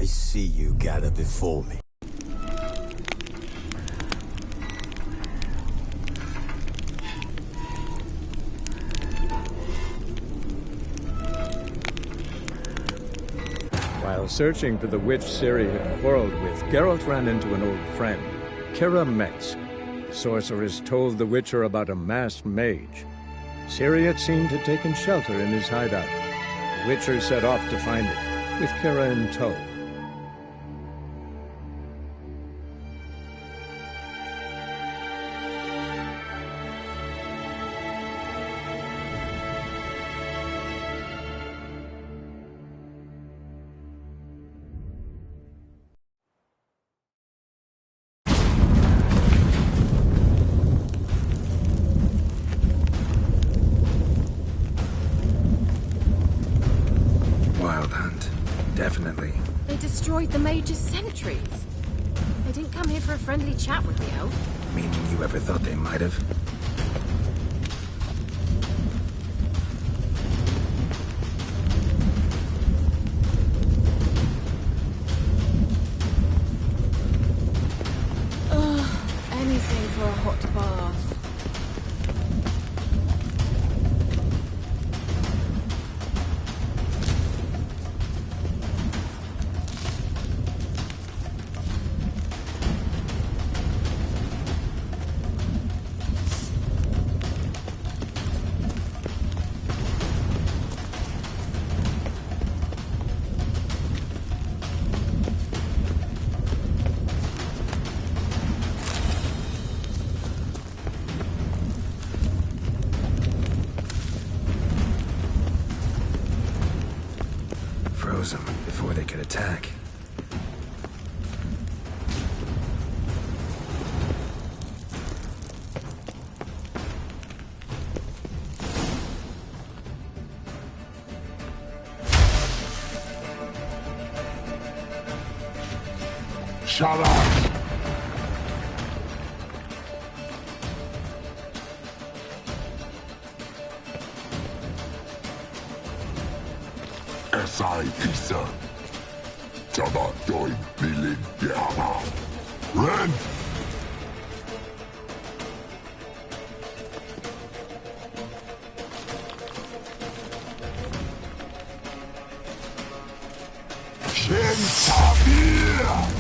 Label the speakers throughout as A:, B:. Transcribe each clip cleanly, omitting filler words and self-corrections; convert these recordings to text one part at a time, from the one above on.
A: I see you gather before me.
B: While searching for the witch Ciri had quarreled with, Geralt ran into an old friend, Kira Metz. The sorceress told the Witcher about a masked mage. Ciri had seemed to have taken shelter in his hideout. The Witcher set off to find it, with Kira in tow.
C: Definitely.
D: They destroyed the mage's sentries. They didn't come here for a friendly chat with the elf.
C: Meaning you ever thought they might have?
D: Ugh, anything for a hot bath.
C: Froze them before they could attack.
E: Shut up! Esai Isa. Jabba Doin Bilin Yama. Ren! Shin Sabir!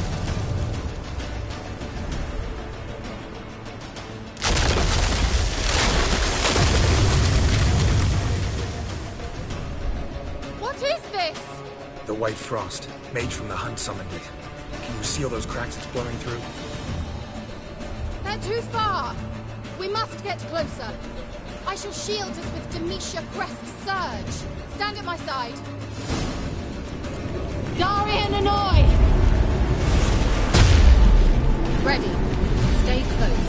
C: The White Frost. Mage from the Hunt summoned it. Can you seal those cracks it's blowing through?
D: They're too far! We must get closer. I shall shield us with Demetia Crest Surge. Stand at my side. Darian Annoy! Ready. Stay close.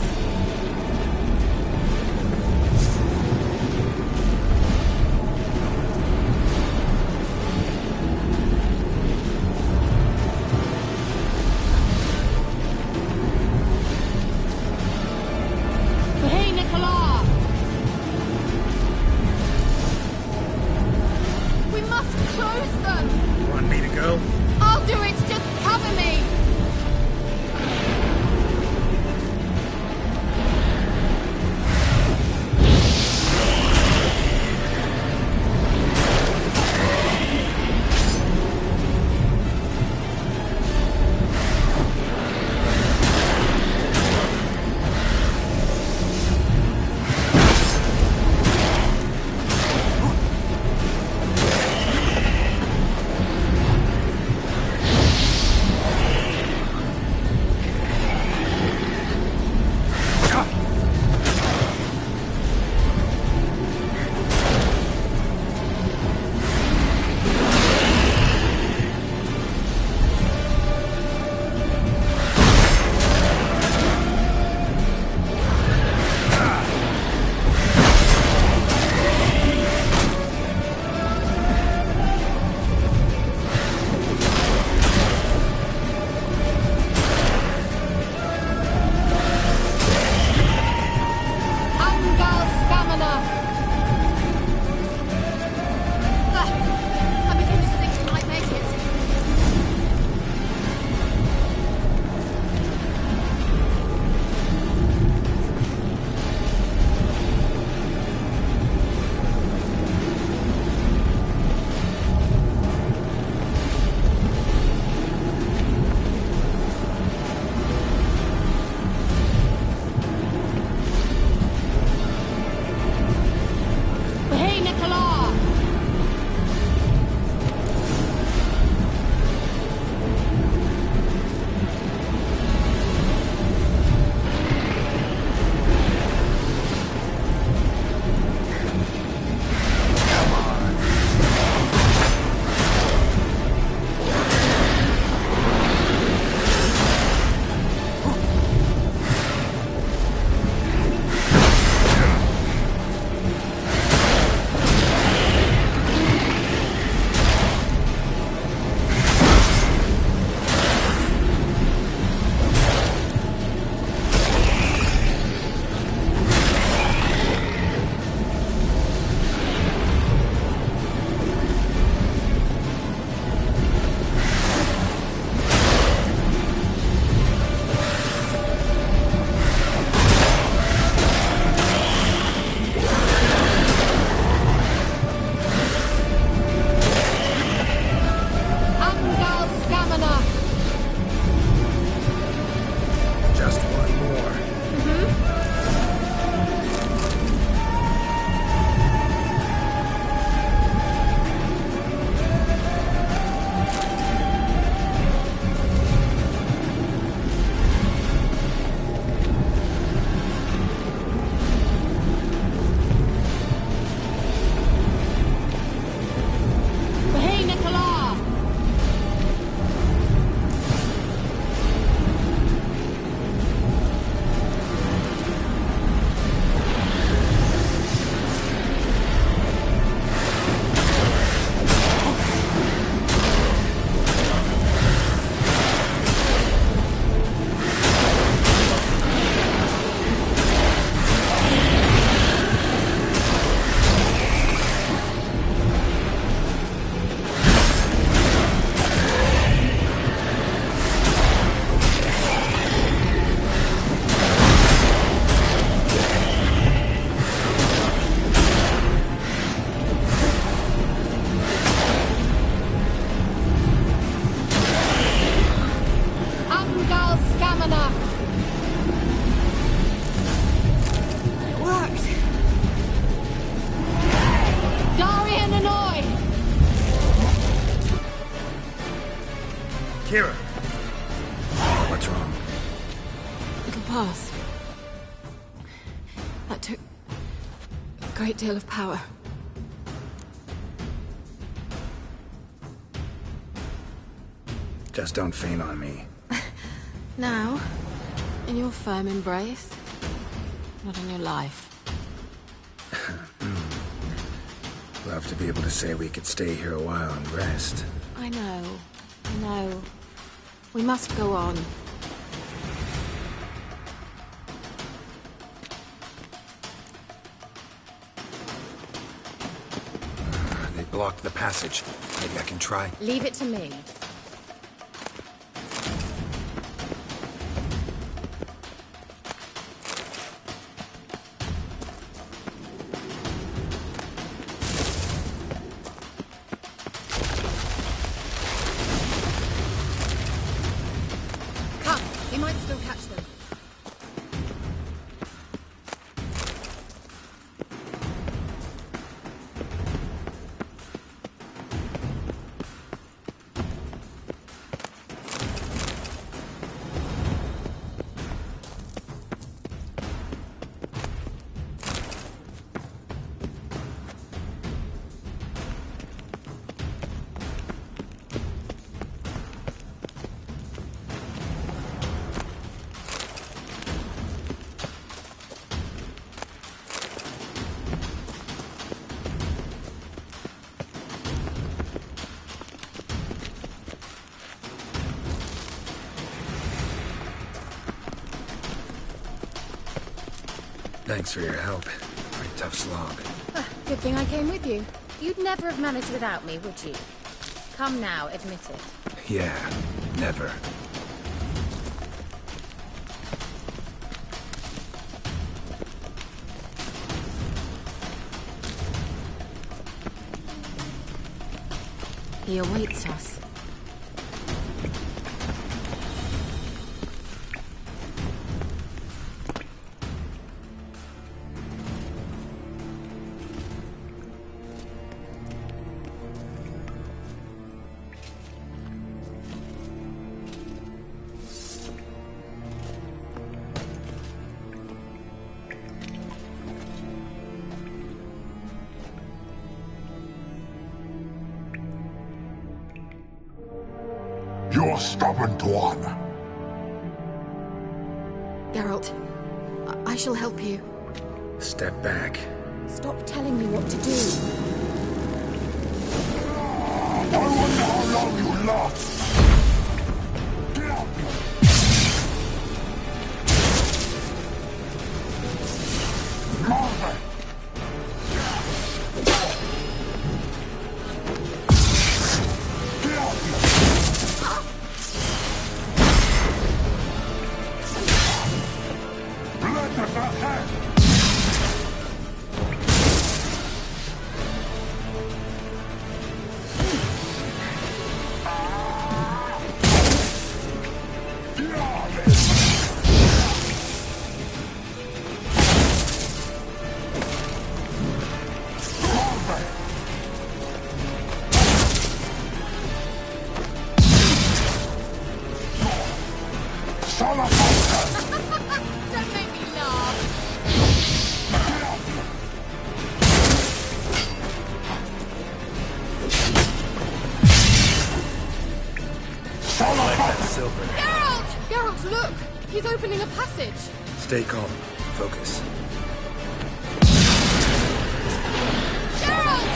C: Kira! What's wrong?
D: It'll pass. That took a great deal of power.
C: Just don't faint on me.
D: Now, in your firm embrace, not in your life.
C: Love to be able to say we could stay here a while and rest.
D: I know. We must go on.
C: They blocked the passage. Maybe I can try.
D: Leave it to me. We might still catch them.
C: Thanks for your help. Pretty tough slog.
D: Good thing I came with you. You'd never have managed without me, would you? Come now, admit it.
C: Yeah, never.
D: He awaits us.
E: You're stubborn one.
D: Geralt, I shall help you.
C: Step back.
D: Stop telling me what to do.
E: I wonder how long you last. Get out. Marvin! Get out. Blood of the hand!
D: Don't make me laugh.
C: Silver.
D: Geralt! Geralt, look! He's opening a passage.
C: Stay calm. Focus.
D: Geralt!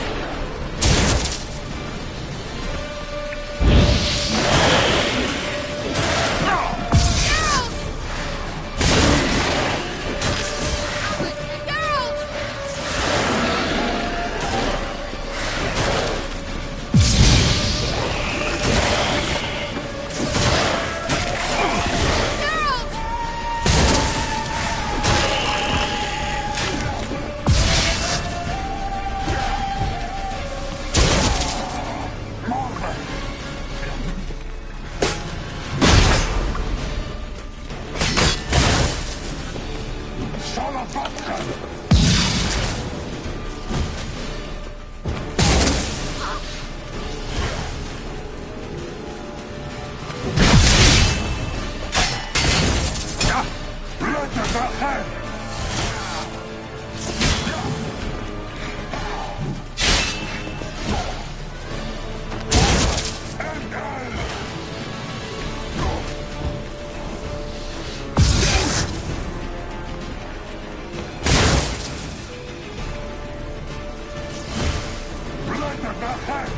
E: ahead!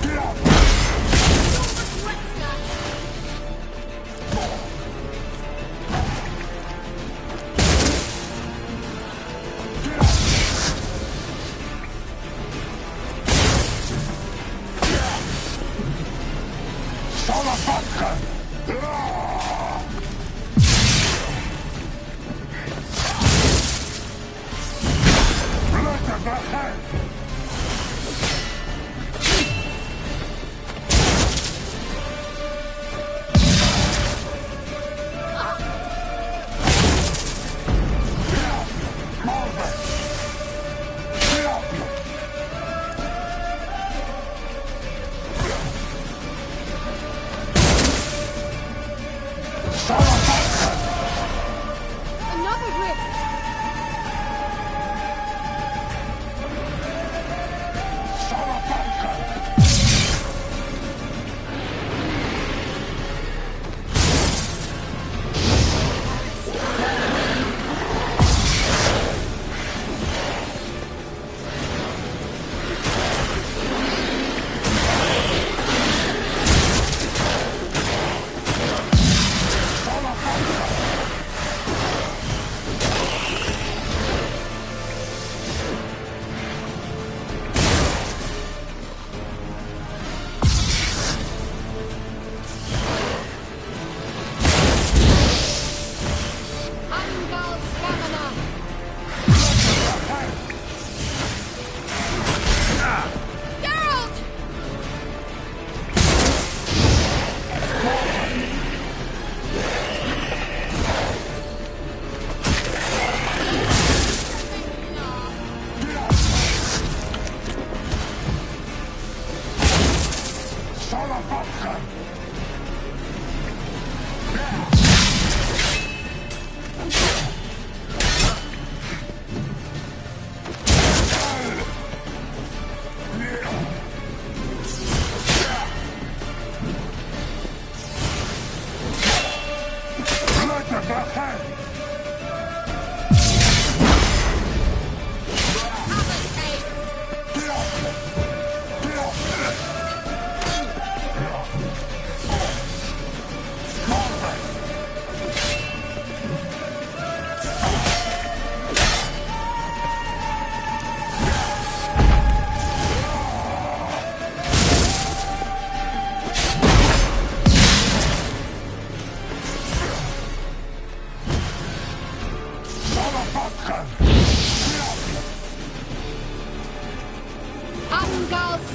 E: Get up!
D: Another rift!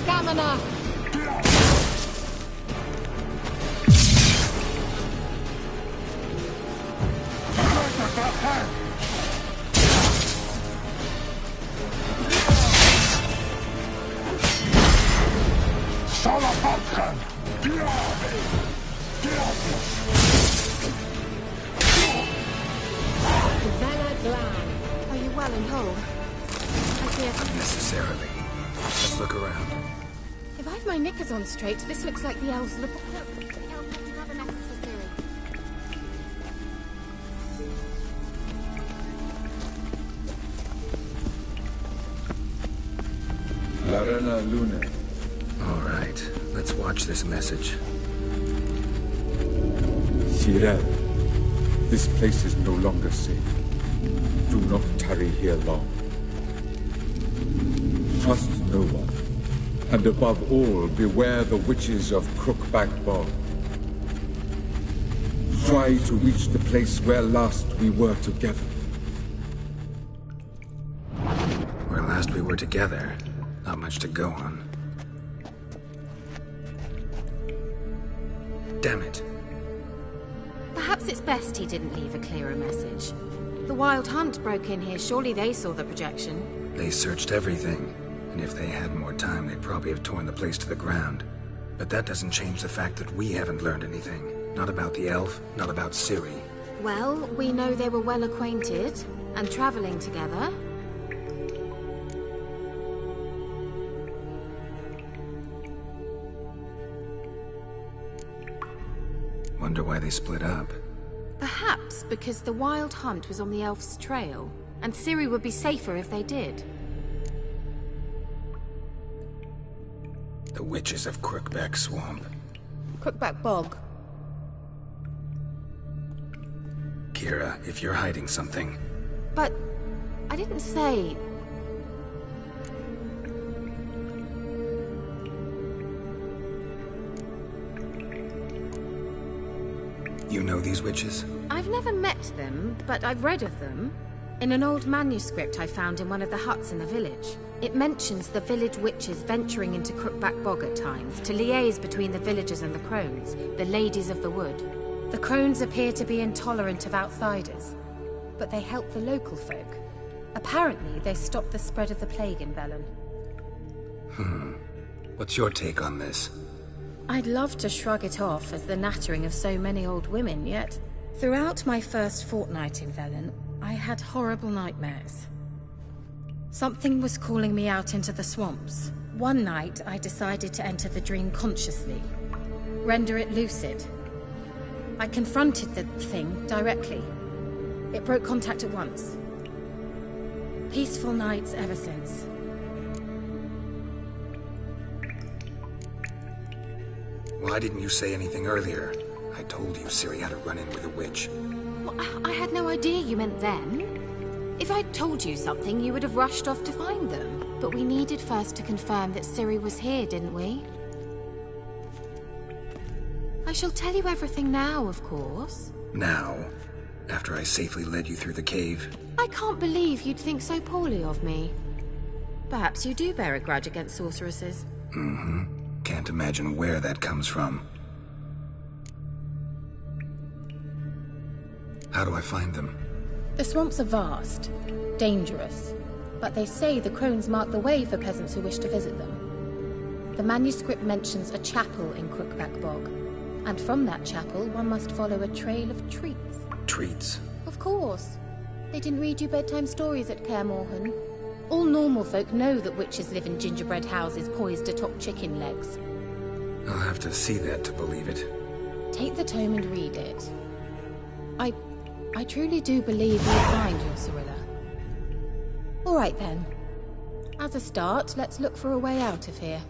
D: Stamina! Are you well and whole? I fear...
C: Unnecessarily. Let's look around.
D: If I've my knickers on straight, this looks like the elves' look. Look, the elves have another message for Ciri.
A: Larena Luna.
C: All right, let's watch this message.
F: Ciri, this place is no longer safe. Do not tarry here long. Trust no one. And above all, beware the witches of Crookback Bog. Try to reach the place where last we were together.
C: Where last we were together, not much to go on. Damn it.
D: Perhaps it's best he didn't leave a clearer message. The Wild Hunt broke in here. Surely they saw the projection.
C: They searched everything. And if they had more time, they'd probably have torn the place to the ground. But that doesn't change the fact that we haven't learned anything. Not about the elf, not about Ciri.
D: Well, we know they were well acquainted, and traveling together.
C: Wonder why they split up.
D: Perhaps because the Wild Hunt was on the elf's trail, and Ciri would be safer if they did.
C: The witches of Crookback Swamp.
D: Crookback Bog.
C: Kira, if you're hiding something...
D: But I didn't say...
C: You know these witches?
G: I've never met them, but I've read of them. In an old manuscript I found in one of the huts in the village. It mentions the village witches venturing into Crookback Bog at times to liaise between the villagers and the crones, the ladies of the wood. The crones appear to be intolerant of outsiders, but they help the local folk. Apparently, they stopped the spread of the plague in Velen.
C: What's your take on this?
G: I'd love to shrug it off as the nattering of so many old women, yet throughout my first fortnight in Velen, I had horrible nightmares. Something was calling me out into the swamps. One night, I decided to enter the dream consciously, render it lucid. I confronted the thing directly. It broke contact at once. Peaceful nights ever since.
C: Why didn't you say anything earlier? I told you Ciri had a run-in with a witch.
G: Well, I had no idea you meant then. If I'd told you something, you would have rushed off to find them. But we needed first to confirm that Ciri was here, didn't we? I shall tell you everything now, of course.
C: Now? After I safely led you through the cave?
G: I can't believe you'd think so poorly of me. Perhaps you do bear a grudge against sorceresses.
C: Can't imagine where that comes from. How do I find them?
D: The swamps are vast, dangerous, but they say the crones mark the way for peasants who wish to visit them. The manuscript mentions a chapel in Crookback Bog, and from that chapel one must follow a trail of treats.
C: Treats?
D: Of course. They didn't read you bedtime stories at Kaer Morhen. All normal folk know that witches live in gingerbread houses poised atop chicken legs.
C: I'll have to see that to believe it.
D: Take the tome and read it. I truly do believe you'll find your Cirilla. All right then. As a start, let's look for a way out of here.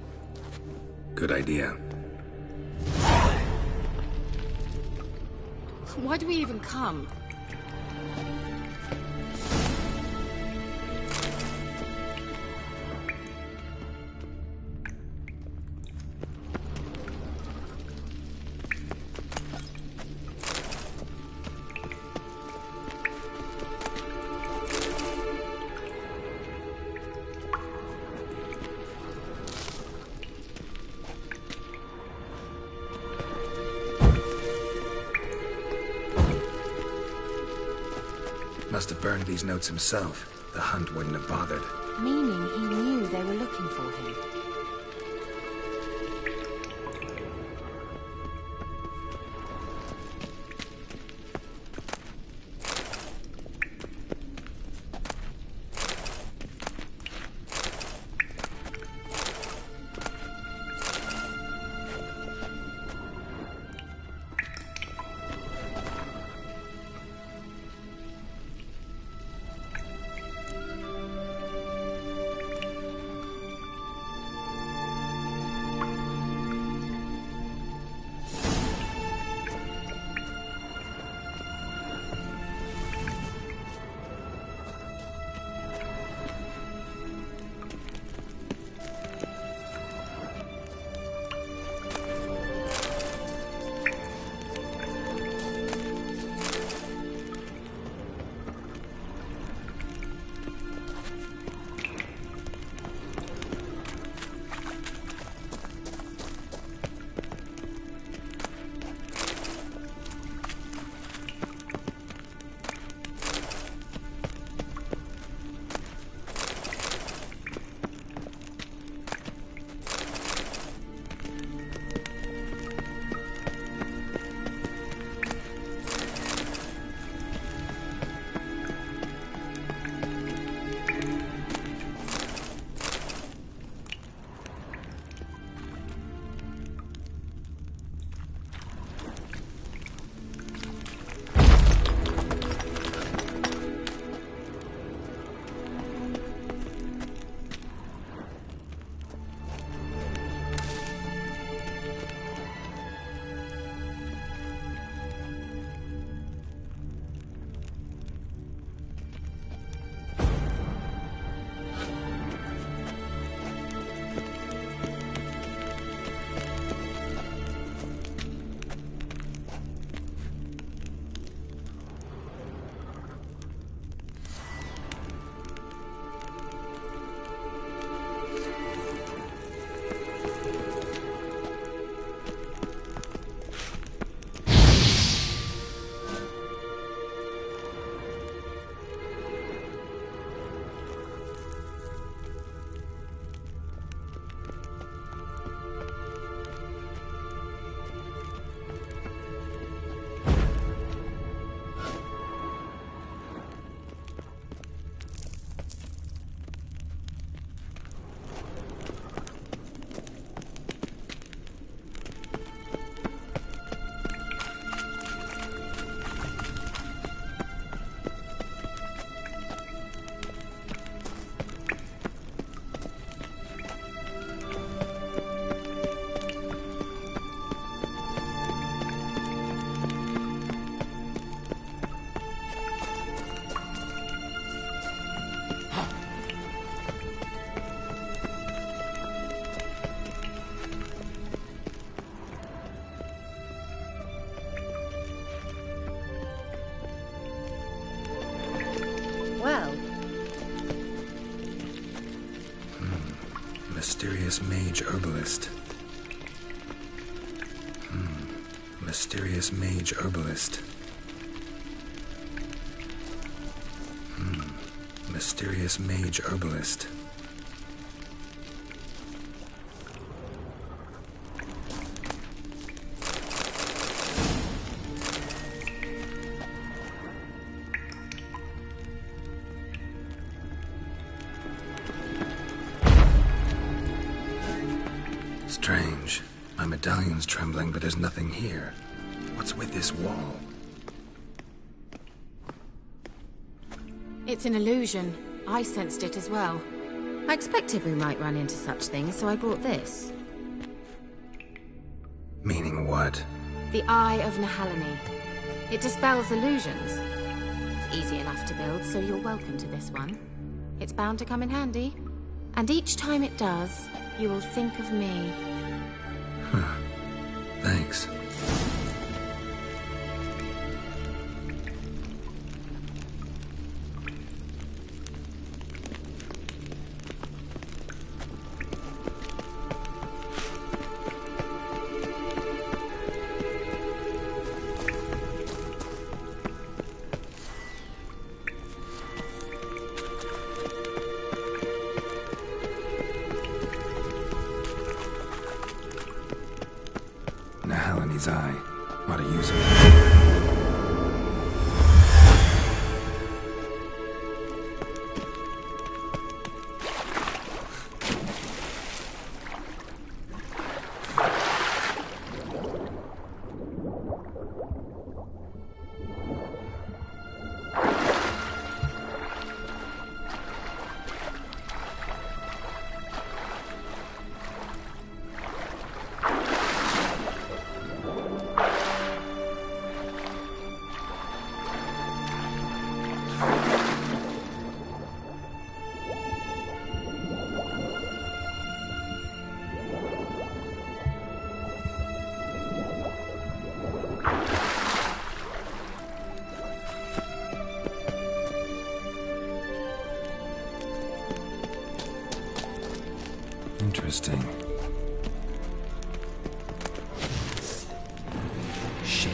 C: Good idea.
G: Why do we even come?
C: Must have burned these notes himself. The hunt wouldn't have bothered.
G: Meaning he knew they were looking for him.
C: Mysterious mage herbalist. Mysterious mage herbalist. Mysterious mage herbalist. Strange. My medallion's trembling, but there's nothing here. What's with this wall?
G: It's an illusion. I sensed it as well. I expected we might run into such things, so I brought this.
C: Meaning what?
G: The Eye of Nahalani. It dispels illusions. It's easy enough to build, so you're welcome to this one. It's bound to come in handy. And each time it does, you will think of me.
C: Thanks. Nahalani's eye. Ought to use it. Interesting. Shit.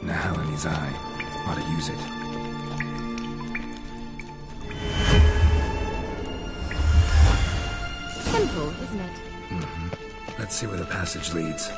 C: Nahalani's eye. Ought to use it.
G: Simple, isn't it?
C: Let's see where the passage leads.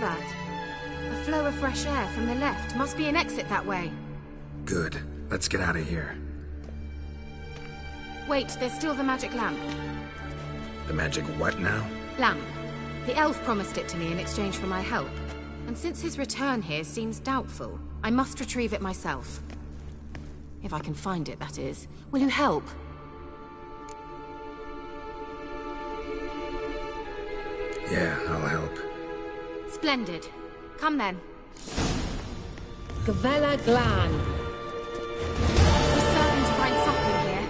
G: that? A flow of fresh air from the left. Must be an exit that way.
C: Good. Let's get out of here.
G: Wait, there's still the magic lamp.
C: The magic what now?
G: Lamp. The elf promised it to me in exchange for my help. And since his return here seems doubtful, I must retrieve it myself. If I can find it, that is. Will you help?
C: Yeah, I'll help.
G: Splendid. Come then.
D: Gavella Glan.
G: We're certain to find something here.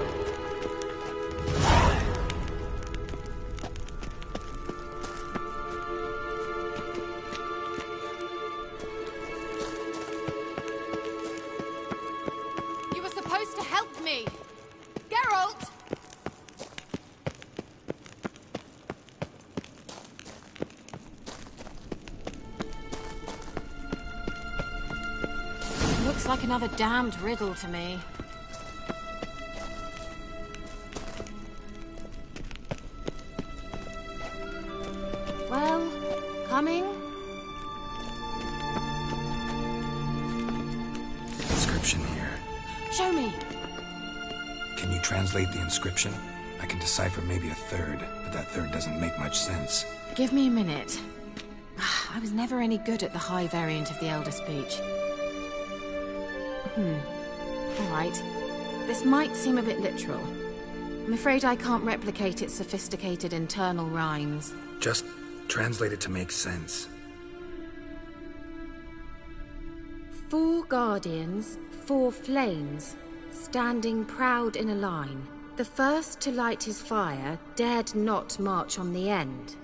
G: You were supposed to help me! Geralt! Looks like another damned riddle to me. Well, coming?
C: Inscription here.
G: Show me!
C: Can you translate the inscription? I can decipher maybe a third, but that third doesn't make much sense.
G: Give me a minute. I was never any good at the high variant of the Elder Speech. Alright. This might seem a bit literal. I'm afraid I can't replicate its sophisticated internal rhymes.
C: Just translate it to make sense.
G: 4 guardians, 4 flames, standing proud in a line. The first to light his fire dared not march on the end.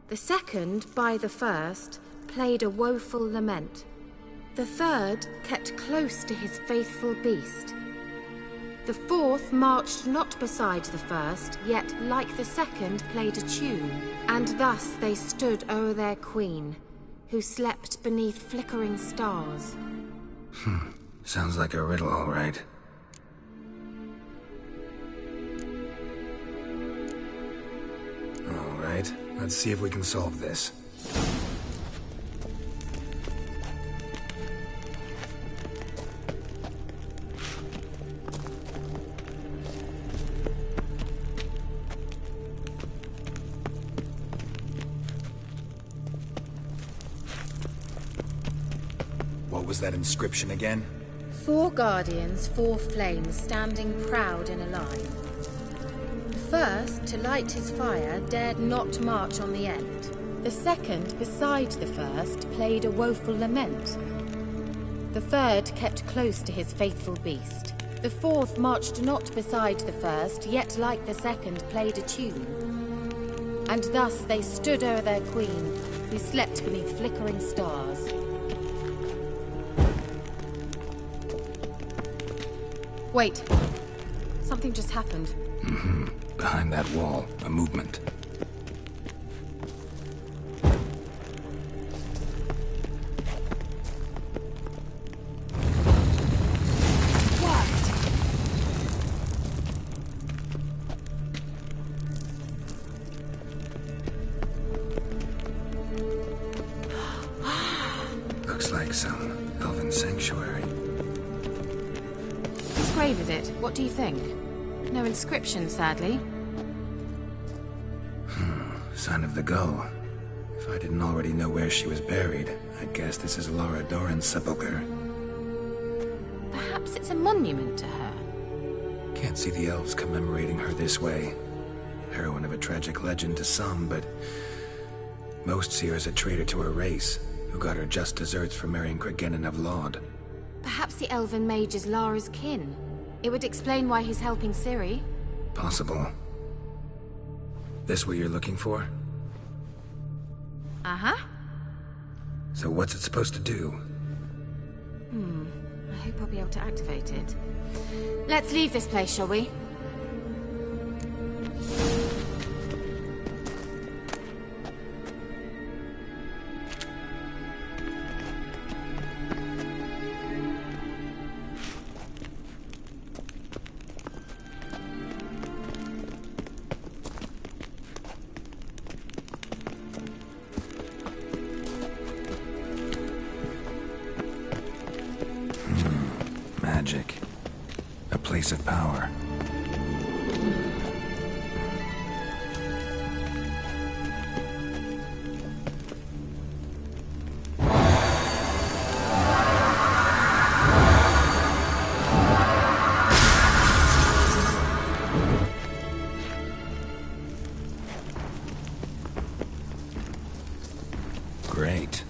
G: The second, by the first, played a woeful lament. The third kept close to his faithful beast. The fourth marched not beside the first, yet like the second played a tune. And thus they stood o'er their queen, who slept beneath flickering stars.
C: Sounds like a riddle, all right. All right, let's see if we can solve this. What was that inscription again?
G: 4 guardians, 4 flames, standing proud in a line. The first, to light his fire, dared not march on the end. The second, beside the first, played a woeful lament. The third kept close to his faithful beast. The fourth marched not beside the first, yet like the second played a tune. And thus they stood o'er their queen, who slept beneath flickering stars. Wait. Something just happened.
C: Behind that wall, a movement. Looks like some elven sanctuary.
G: Whose grave is it? What do you think? No inscription, sadly.
C: Sign of the gull. If I didn't already know where she was buried, I'd guess this is Laura Doran's sepulcher.
G: Perhaps it's a monument to her.
C: Can't see the elves commemorating her this way. Heroine of a tragic legend to some, but most see her as a traitor to her race, who got her just deserts for marrying Cregennan of Laud.
G: Perhaps the elven mage is Lara's kin. It would explain why he's helping Ciri.
C: Possible. This what you're looking for?
G: Uh-huh.
C: So what's it supposed to do?
G: I hope I'll be able to activate it. Let's leave this place, shall we?
C: place of power. Great.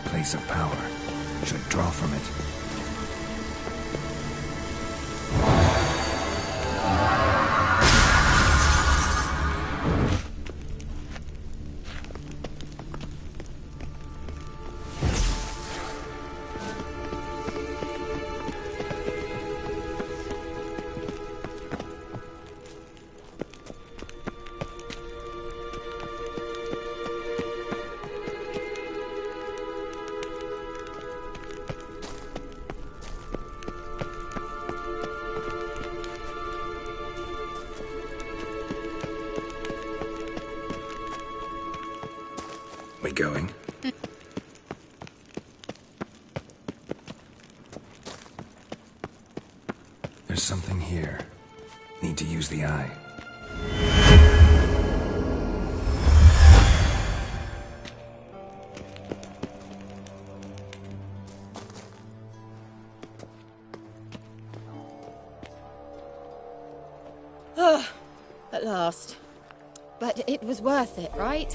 C: Place of power. Should draw from it. We going? There's something here. Need to use the eye.
G: At last. But it was worth it, right?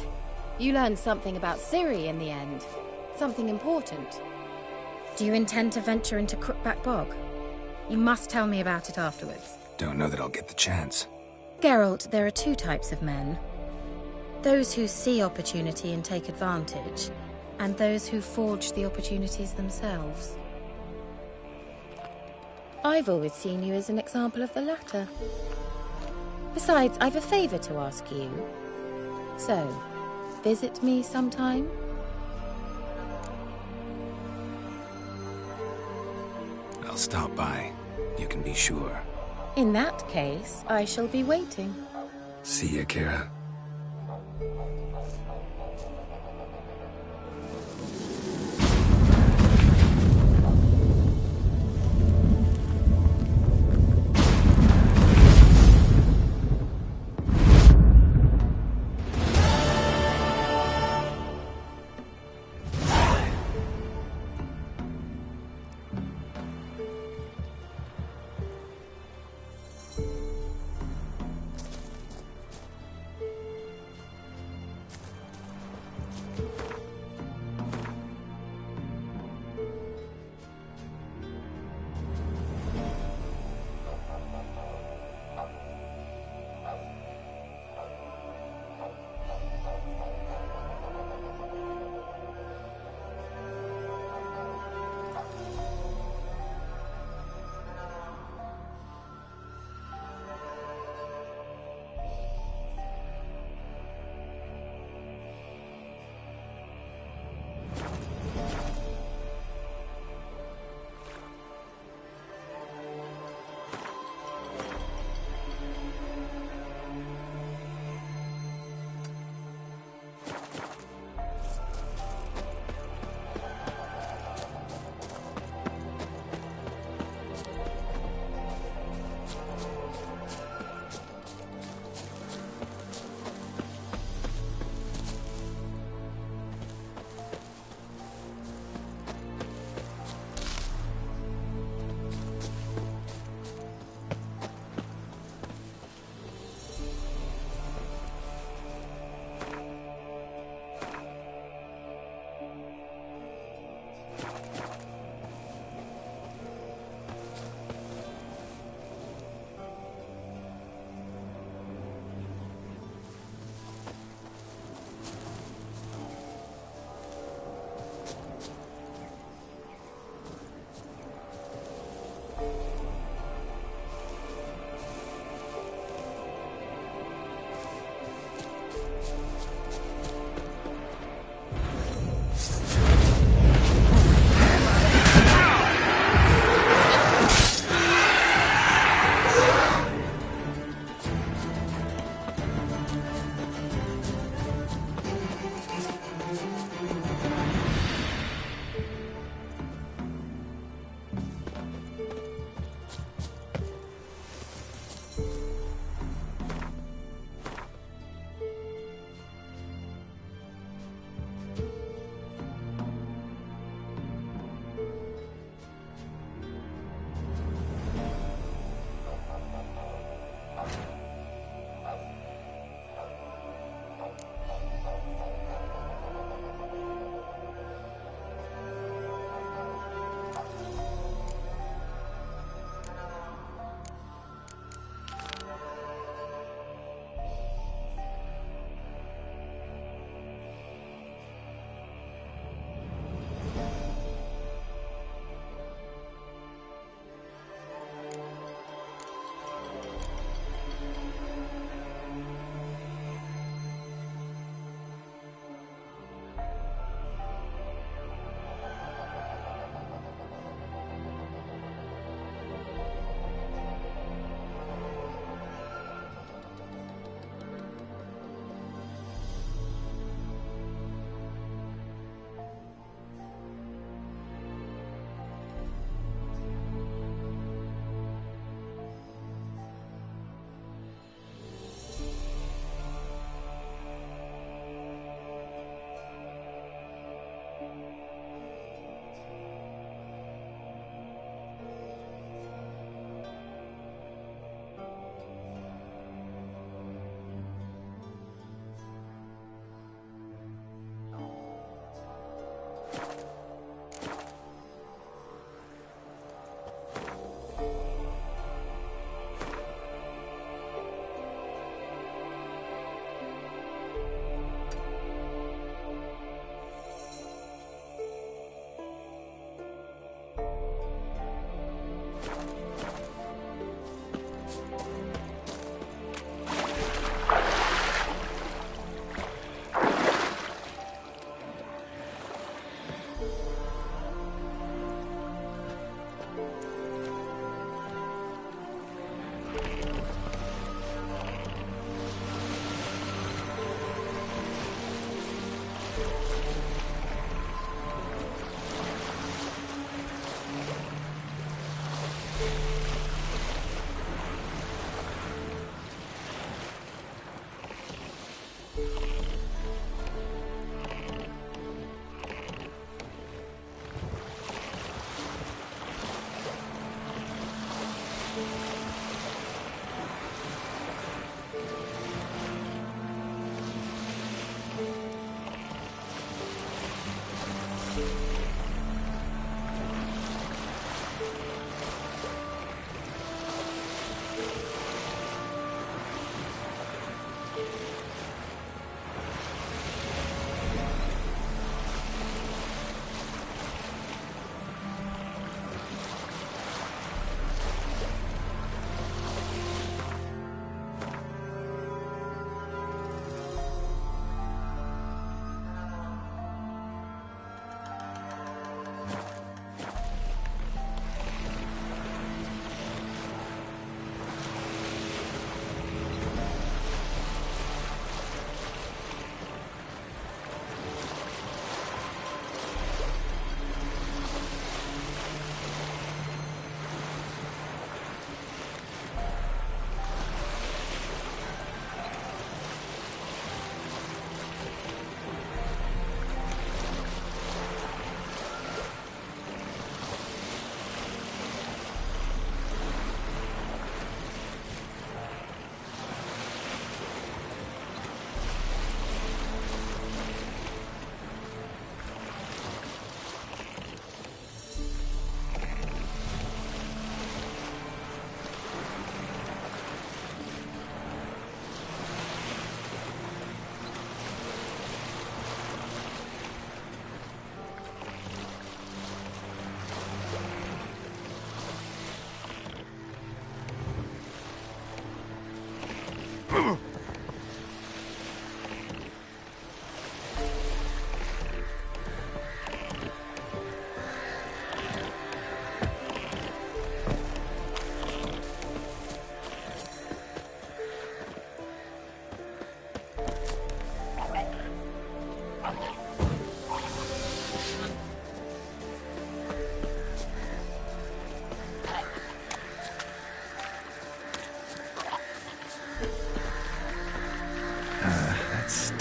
G: You learned something about Ciri in the end. Something important. Do you intend to venture into Crookback Bog? You must tell me about it afterwards.
C: Don't know that I'll get the chance.
G: Geralt, there are two types of men. Those who see opportunity and take advantage, and those who forge the opportunities themselves. I've always seen you as an example of the latter. Besides, I've a favor to ask you. So, visit me sometime?
C: I'll stop by. You can be sure.
G: In that case, I shall be waiting.
C: See ya, Kira.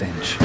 C: stench.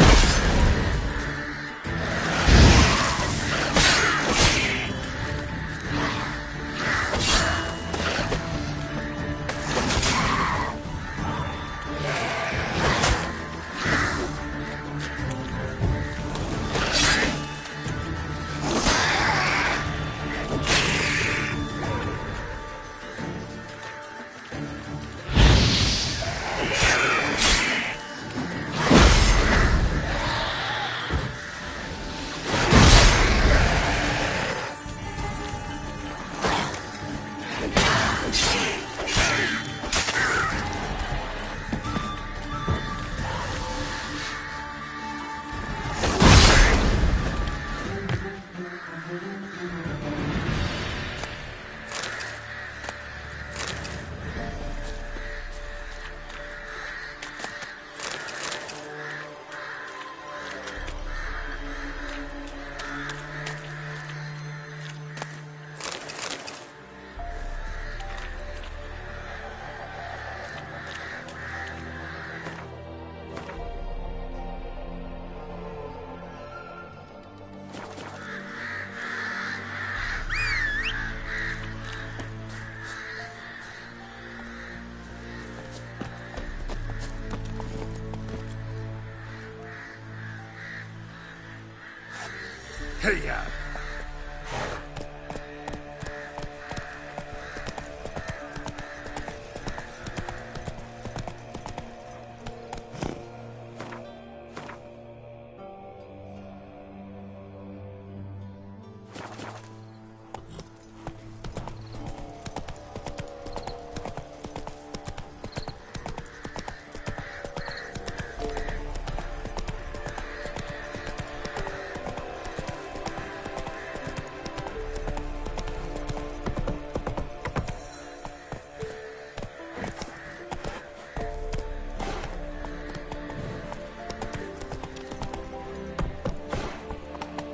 E: Hey-ya!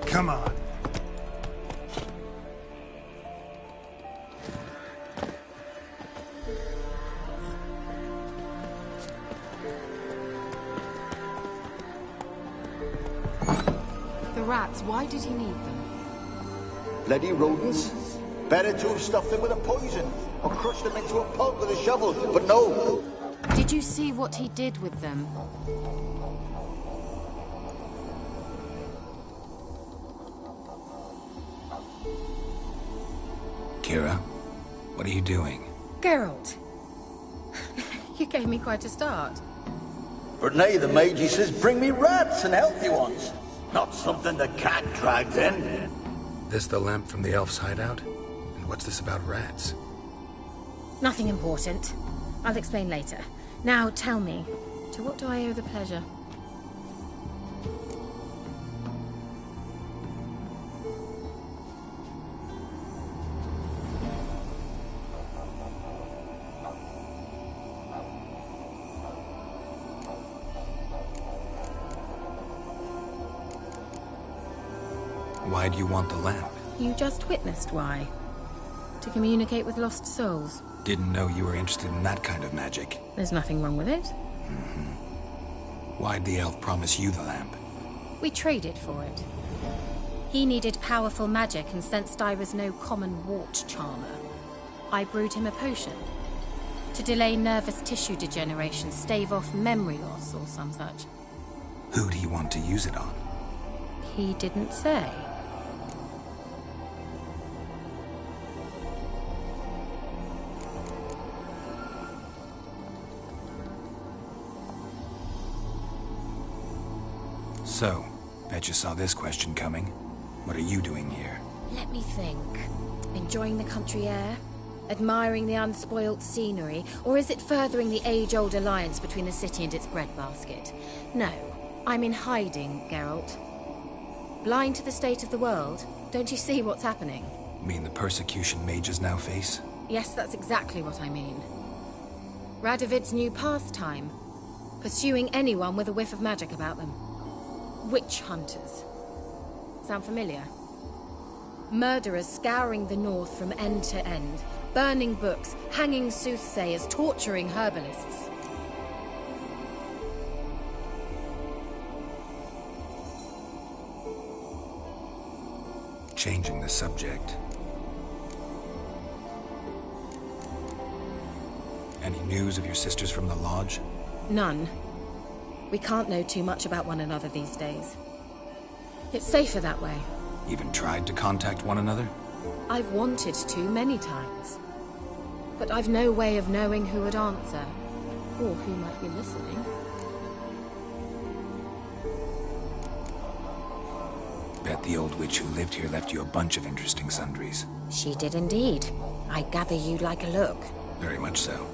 E: Come on.
G: The rats, why did he need them?
H: Bloody rodents. Better to have stuffed them with a poison, or crushed them into a pulp with a shovel, but no.
G: Did you see what he did with them?
C: Kira, what are you doing?
G: Geralt! You gave me quite a start.
H: But now the mage, he says, bring me rats and healthy ones. Not something the cat dragged in.
C: This the lamp from the elf's hideout? And what's this about rats?
G: Nothing important. I'll explain later. Now tell me, to what do I owe the pleasure?
C: Why do you want the lamp?
G: You just witnessed why. To communicate with lost souls.
C: Didn't know you were interested in that kind of magic.
G: There's nothing wrong with it.
C: Why'd the elf promise you the lamp?
G: We traded for it. He needed powerful magic and sensed I was no common wart charmer. I brewed him a potion. To delay nervous tissue degeneration, stave off memory loss or some such.
C: Who do you want to use it on?
G: He didn't say.
C: So, bet you saw this question coming. What are you doing here?
G: Let me think. Enjoying the country air? Admiring the unspoilt scenery? Or is it furthering the age-old alliance between the city and its breadbasket? No, I'm in hiding, Geralt. Blind to the state of the world? Don't you see what's happening?
C: You mean the persecution mages now face?
G: Yes, that's exactly what I mean. Radovid's new pastime. Pursuing anyone with a whiff of magic about them. Witch hunters. Sound familiar? Murderers scouring the north from end to end. Burning books, hanging soothsayers, torturing herbalists.
C: changing the subject. Any news of your sisters from the lodge?
G: None. We can't know too much about one another these days. It's safer that way.
C: Even tried to contact one another?
G: I've wanted to many times. But I've no way of knowing who would answer, or who might be listening.
C: Bet the old witch who lived here left you a bunch of interesting sundries.
G: She did indeed. I gather you'd like a look.
C: Very much so.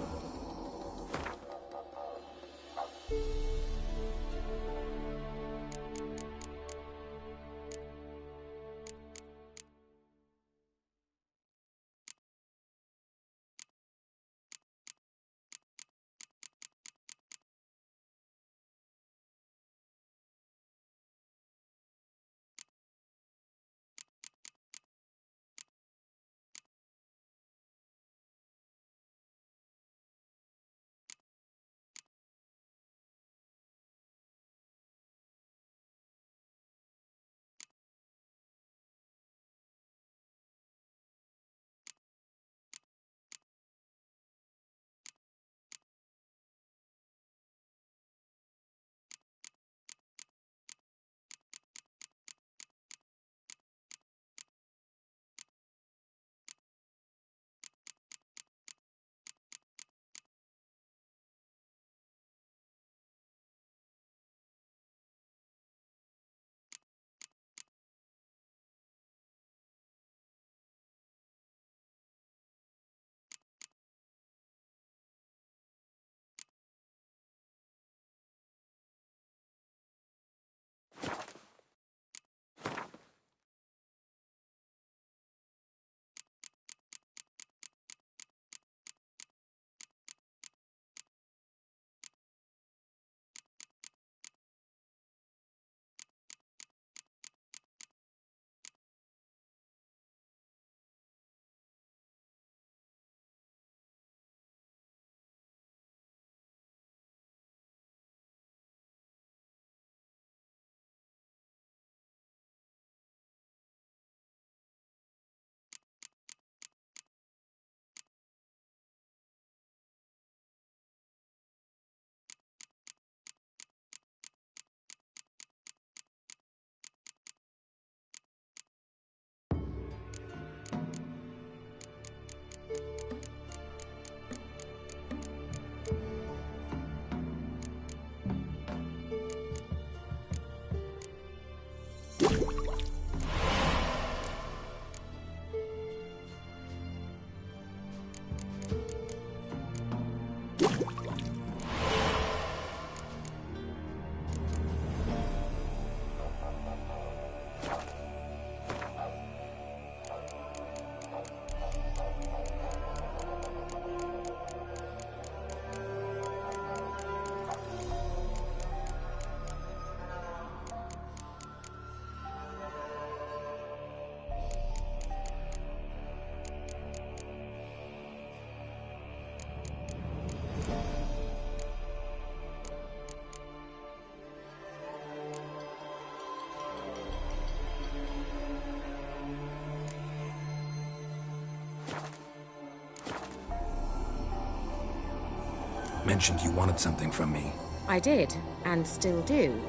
C: Mentioned you wanted something from me.
G: I did, and still do.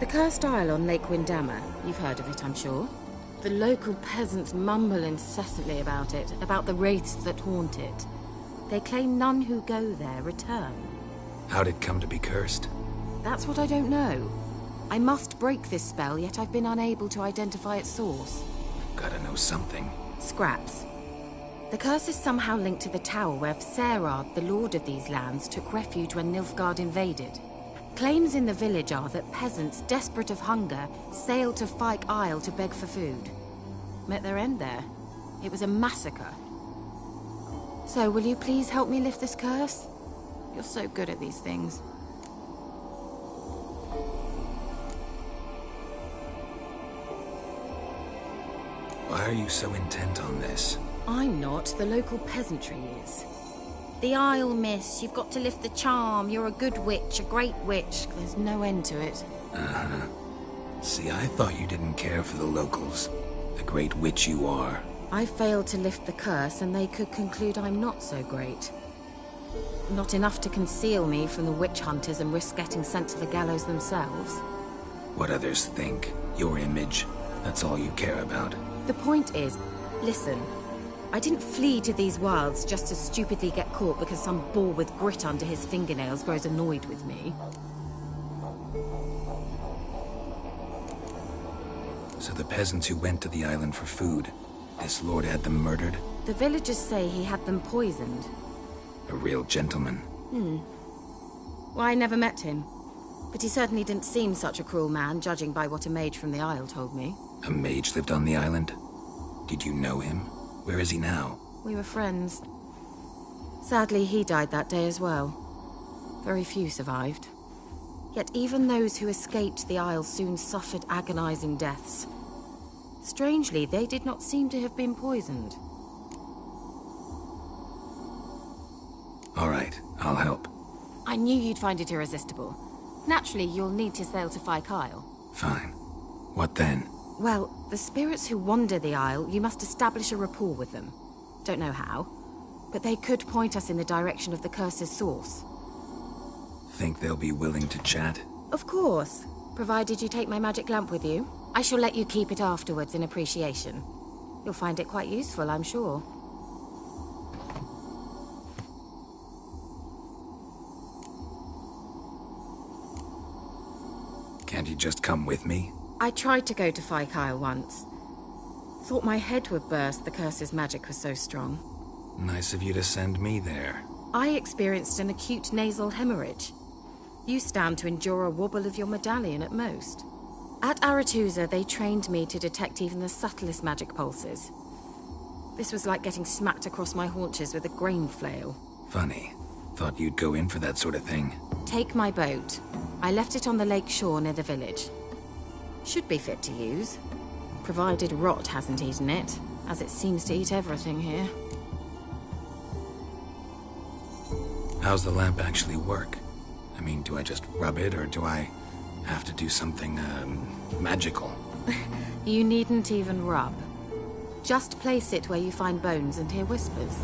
G: The Cursed Isle on Lake Windammer. You've heard of it, I'm sure. The local peasants mumble incessantly about it, about the wraiths that haunt it. They claim none who go there return.
C: How'd it come to be cursed?
G: That's what I don't know. I must break this spell, yet I've been unable to identify its source.
C: Gotta know something.
G: Scraps. The curse is somehow linked to the tower where Serard, the lord of these lands, took refuge when Nilfgaard invaded. Claims in the village are that peasants, desperate of hunger, sailed to Fyke Isle to beg for food. Met their end there. It was a massacre. So, will you please help me lift this curse? You're so good at these things.
C: Why are you so intent on this?
G: I'm not. The local peasantry is. The Isle, miss. You've got to lift the charm. You're a good witch, a great witch. There's no end to it.
C: Uh-huh. See, I thought you didn't care for the locals. the great witch you are.
G: I failed to lift the curse, and they could conclude I'm not so great. Not enough to conceal me from the witch hunters and risk getting sent to the gallows themselves.
C: What others think, your image, that's all you care about.
G: The point is, listen, I didn't flee to these wilds just to stupidly get caught because some boar with grit under his fingernails grows annoyed with me.
C: So the peasants who went to the island for food, this lord had them murdered?
G: The villagers say he had them poisoned.
C: A real gentleman.
G: Well, I never met him. But he certainly didn't seem such a cruel man, judging by what a mage from the Isle told me.
C: A mage lived on the island? Did you know him? Where is he now?
G: We were friends. Sadly, he died that day as well. Very few survived. Yet even those who escaped the Isle soon suffered agonizing deaths. Strangely, they did not seem to have been poisoned.
C: All right, I'll help.
G: I knew you'd find it irresistible. Naturally, you'll need to sail to Kyle.
C: Fine. What then?
G: Well, the spirits who wander the Isle, you must establish a rapport with them. Don't know how, but they could point us in the direction of the curse's source.
C: Think they'll be willing to chat?
G: Of course, provided you take my magic lamp with you. I shall let you keep it afterwards in appreciation. You'll find it quite useful, I'm sure.
C: Can't you just come with me?
G: I tried to go to Kyle once. Thought my head would burst, the curse's magic was so strong.
C: Nice of you to send me there.
G: I experienced an acute nasal hemorrhage. You stand to endure a wobble of your medallion at most. At Aretusa, they trained me to detect even the subtlest magic pulses. This was like getting smacked across my haunches with a grain flail.
C: Funny. Thought you'd go in for that sort of thing.
G: Take my boat. I left it on the lake shore near the village. Should be fit to use, provided rot hasn't eaten it, as it seems to eat everything here.
C: How's the lamp actually work? I mean, do I just rub it, or do I have to do something, magical?
G: You needn't even rub. Just place it where you find bones and hear whispers.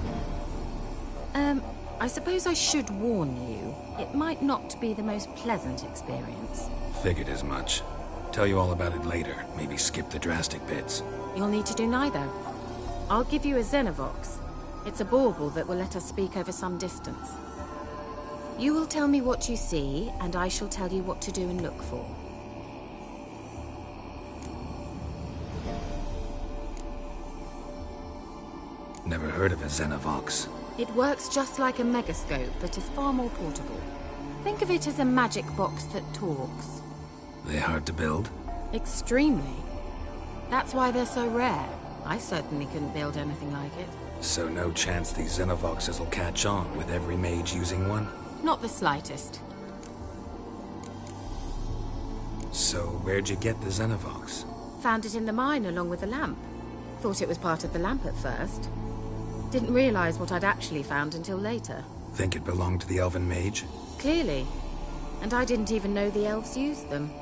G: I suppose I should warn you, it might not be the most pleasant experience.
C: Figured as much. Tell you all about it later, maybe skip the drastic bits.
G: You'll need to do neither. I'll give you a Xenovox. It's a bauble that will let us speak over some distance. You will tell me what you see, and I shall tell you what to do and look for.
C: Never heard of a Xenovox.
G: It works just like a megascope, but is far more portable. Think of it as a magic box that talks.
C: They hard to build?
G: Extremely. That's why they're so rare. I certainly couldn't build anything like it.
C: So no chance these Xenovoxes will catch on with every mage using one?
G: Not the slightest.
C: So where'd you get the Xenovox?
G: Found it in the mine along with the lamp. Thought it was part of the lamp at first. Didn't realize what I'd actually found until later.
C: Think it belonged to the elven mage?
G: Clearly. And I didn't even know the elves used them.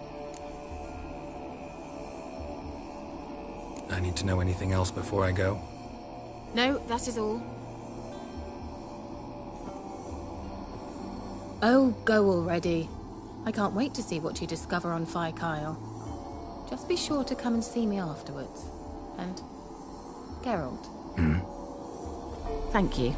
C: I need to know anything else before I go?
G: No, that is all.
D: Oh, go already. I can't wait to see what you discover on Kyle. Just be sure to come and see me afterwards. And Geralt.
G: Thank you.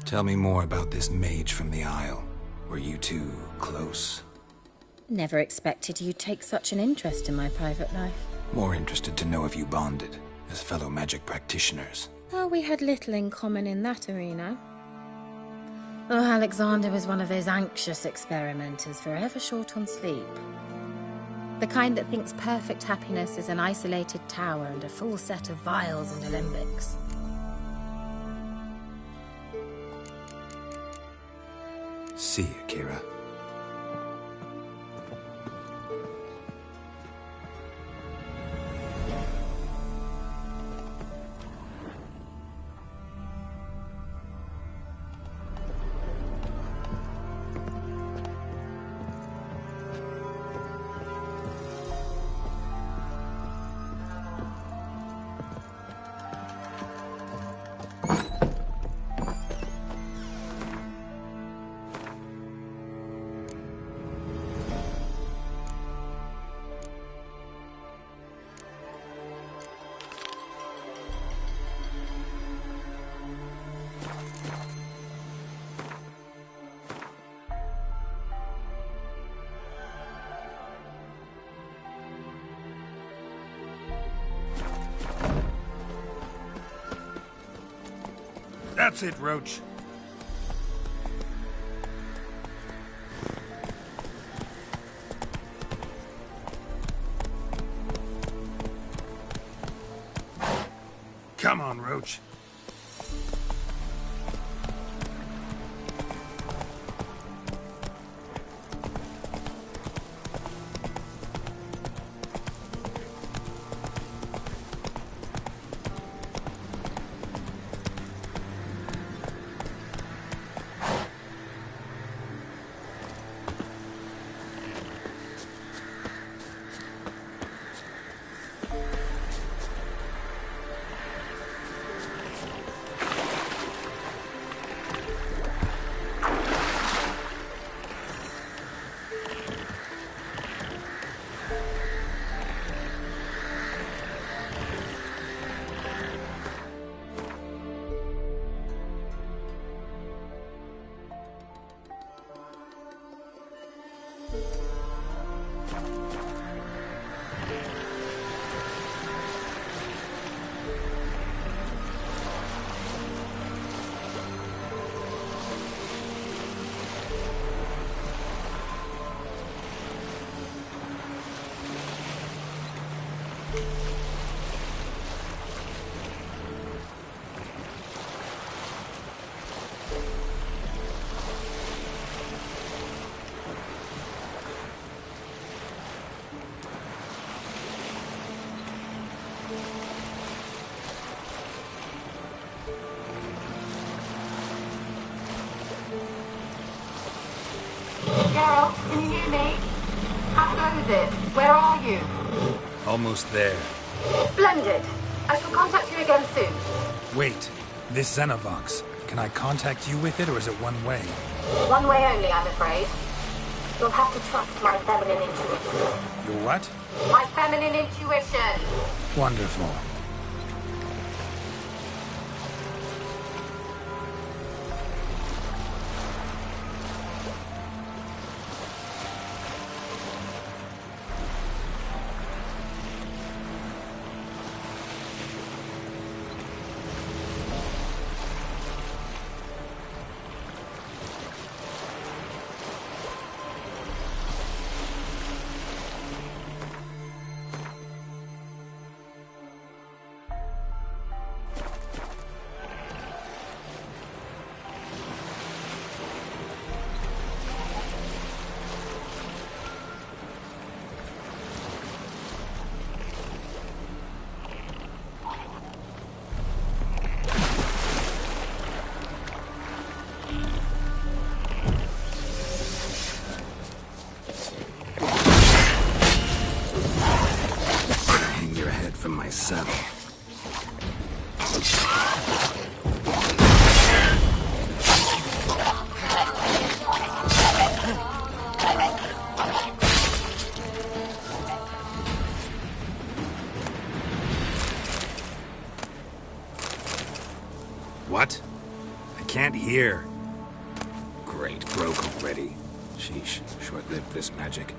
C: Tell me more about this mage from the Isle. Were you two close?
G: Never expected you'd take such an interest in my private life.
C: More interested to know if you bonded, as fellow magic practitioners.
G: Oh, we had little in common in that arena. Oh, Alexander was one of those anxious experimenters, forever short on sleep. The kind that thinks perfect happiness is an isolated tower and a full set of vials and alembics.
C: See you, Kira.
I: That's it, Roach. Come on, Roach.
J: Geralt, can you hear me? How goes it? Where are you?
I: Almost there.
J: Splendid. I shall contact you again soon.
I: Wait, this Xenovox. Can I contact you with it, or is it one way?
J: One way only, I'm afraid. You'll have to trust my feminine intuition.
I: Your what?
J: My feminine intuition!
I: Wonderful.
C: From my saddle.
I: What? I can't hear.
C: Great, broke already. Sheesh, short-lived this magic.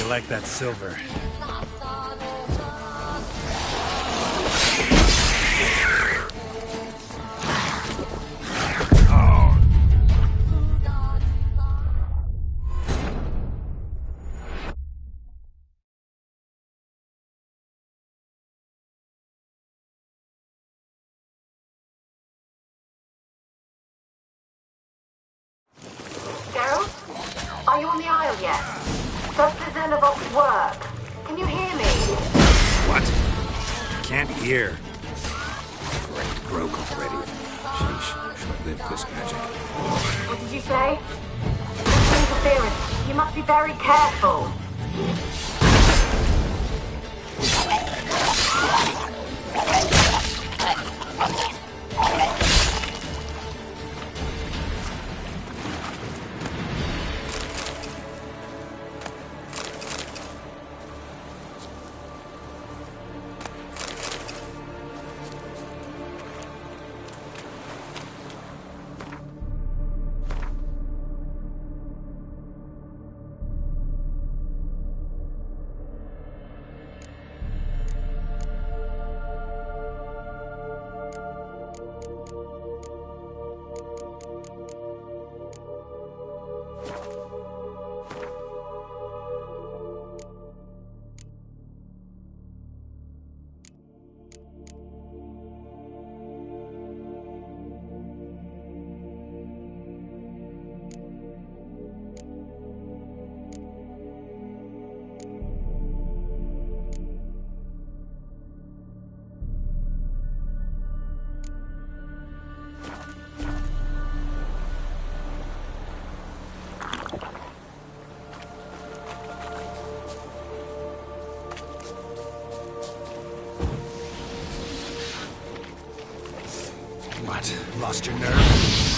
I: like that silver.
J: Geralt? Are you on the Isle yet? Does the Xenovox work? Can you hear me?
I: What? Can't hear.
C: Great, broke already. Sheesh, short-lived this magic.
J: What did you say? Interference. You must be very careful.
I: What? Lost your nerve?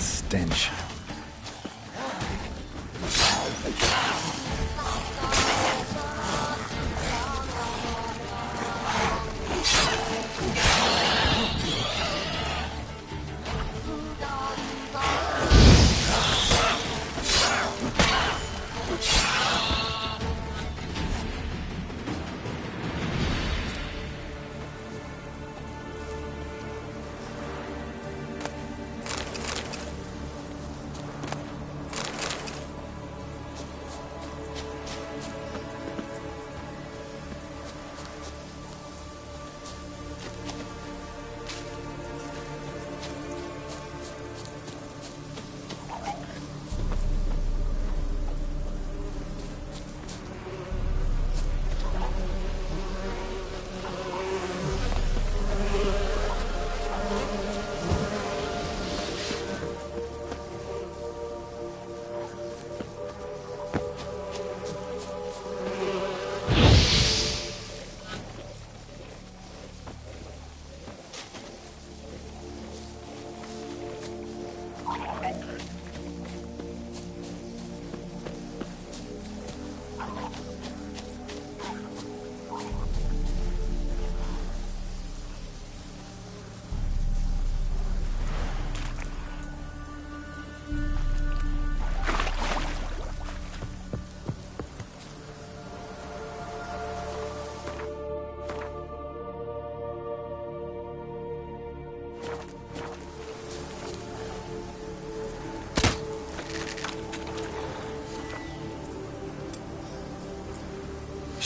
I: Stench.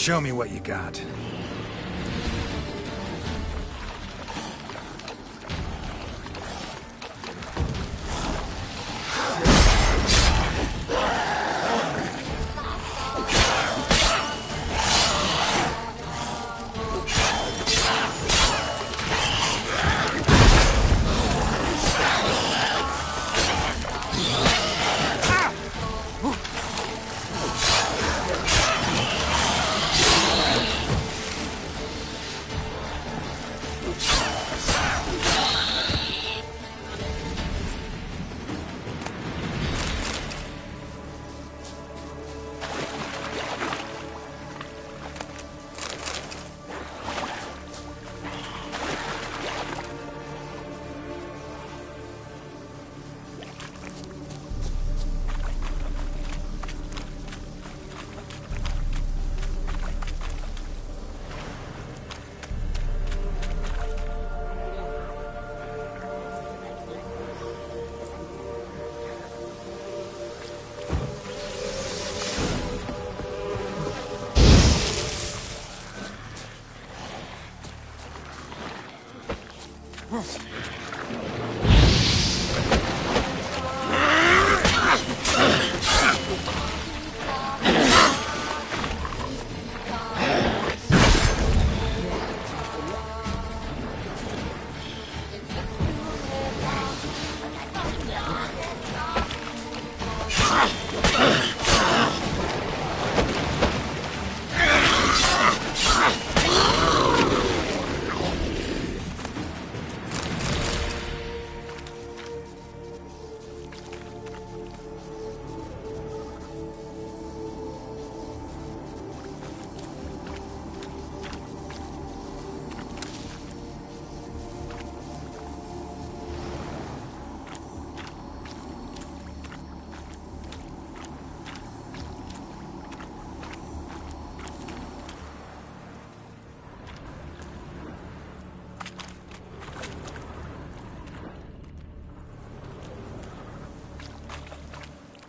I: Show me what you got.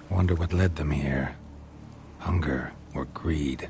C: Wonder what led them here. Hunger or greed?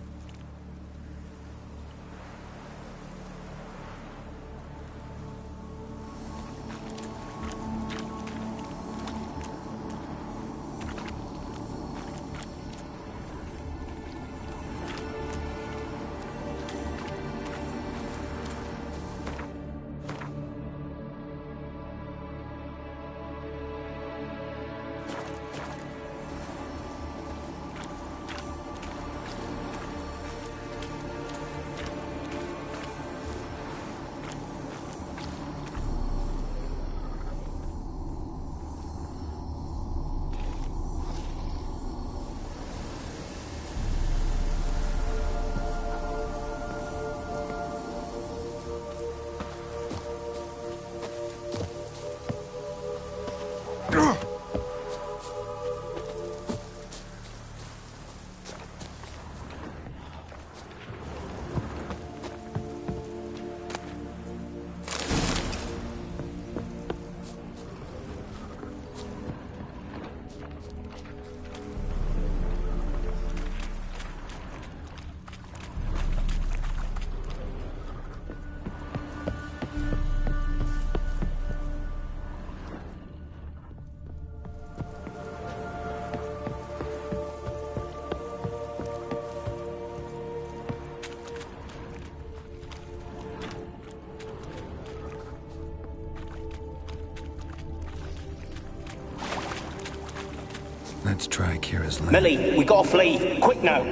C: Let's try Kira's lab.
K: Millie, we gotta flee. Quick now.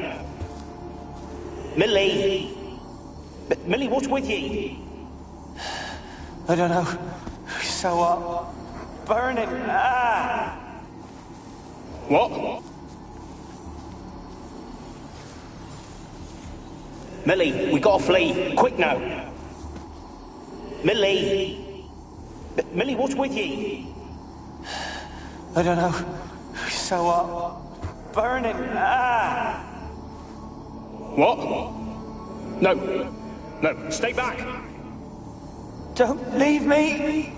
K: Millie! Millie, what's with you? I don't know. So what? Burning. Ah! What? Millie, we gotta flee. Quick now. Millie! Millie, what's with you? I don't know. So what? Burning. Ah! What? No. No, stay back. Don't leave me.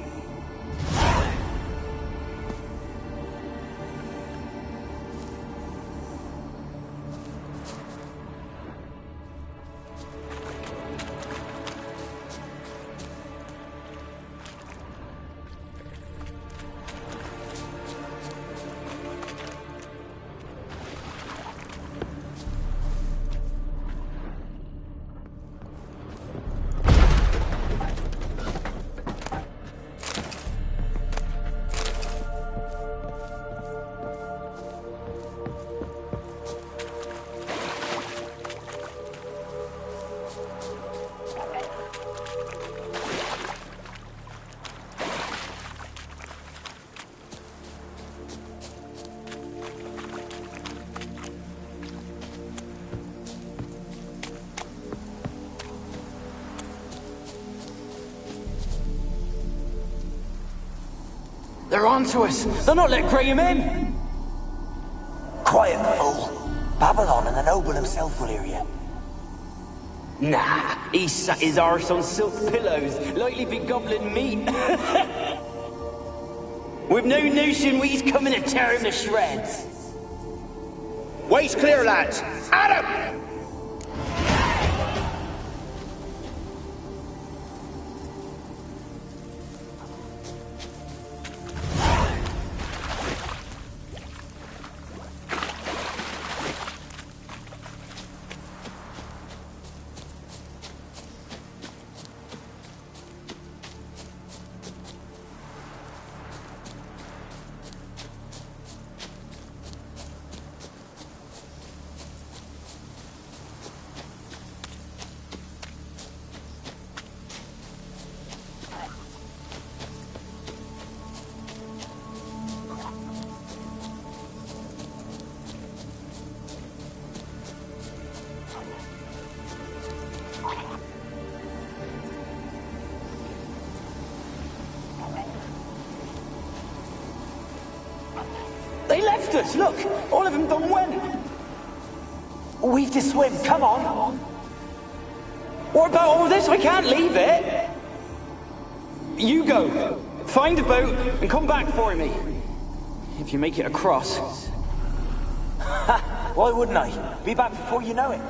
K: They're onto us. They'll not let Graham in.
L: Quiet, fool. Babylon and the noble himself will hear you.
K: Nah, he sat his arse on silk pillows, likely be gobbling meat. We've no notion we's coming to tear him to shreds.
M: Waist clear, lads. Adam!
K: They left us, look! All of them done went!
L: We've to swim, come on!
K: What about all this? I can't leave it! You go! Find a boat and come back for me! If you make it across.
L: Why wouldn't I? Be back before you know it.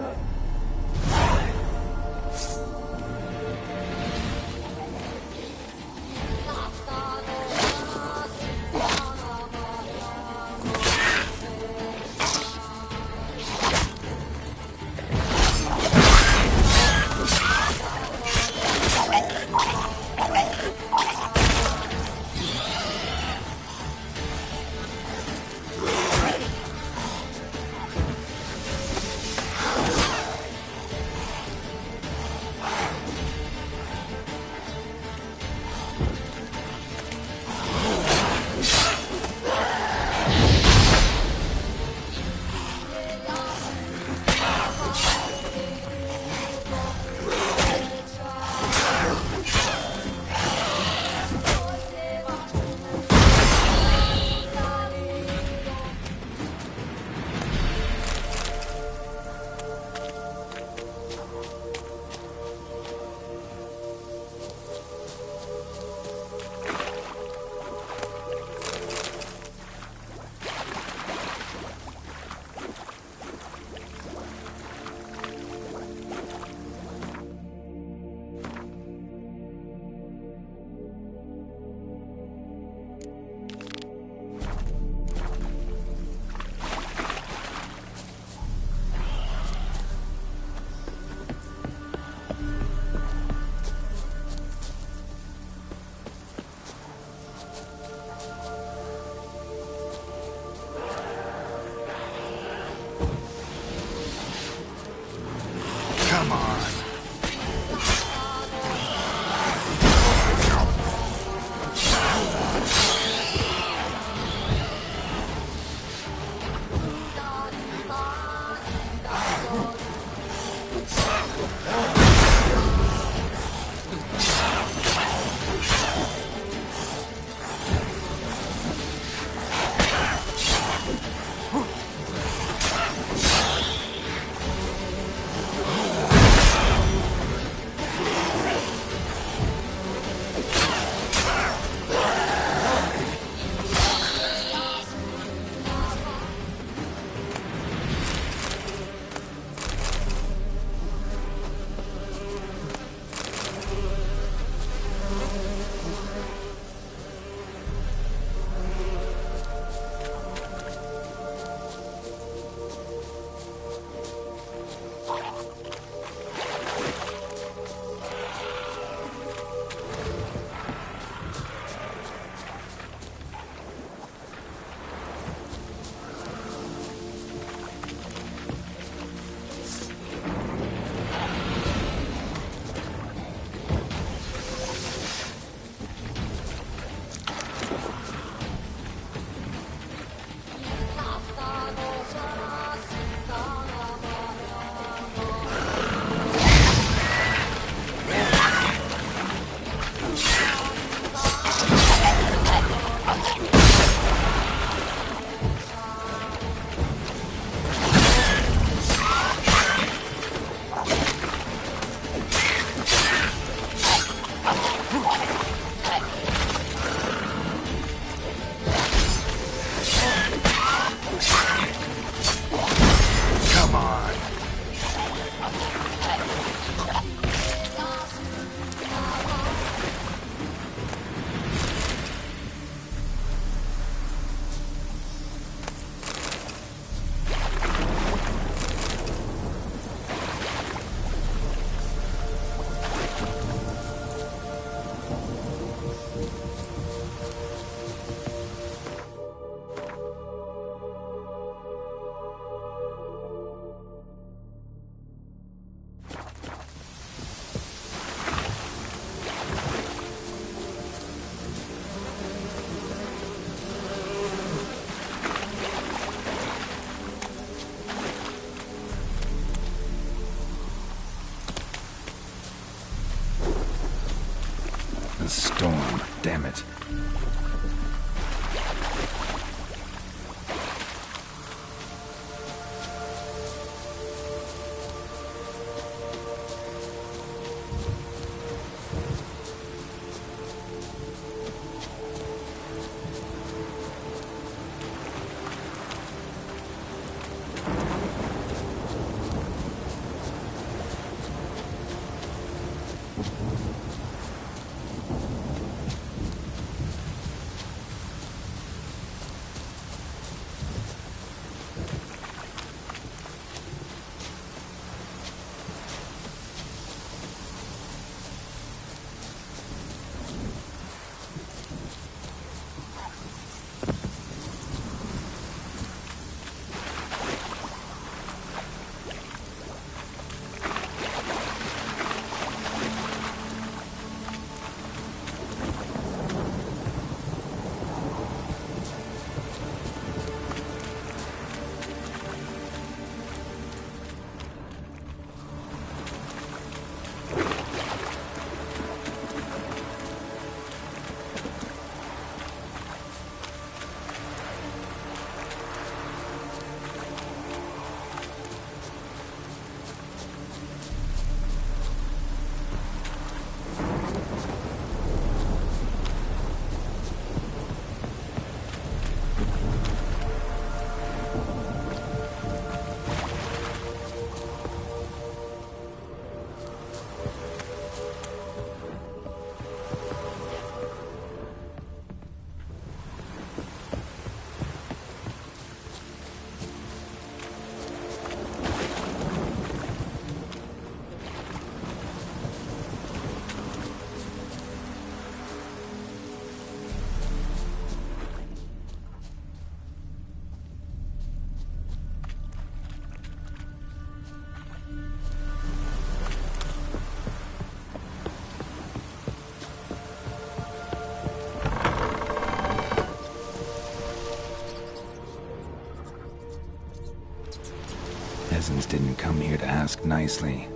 C: peasants didn't come here to ask nicely.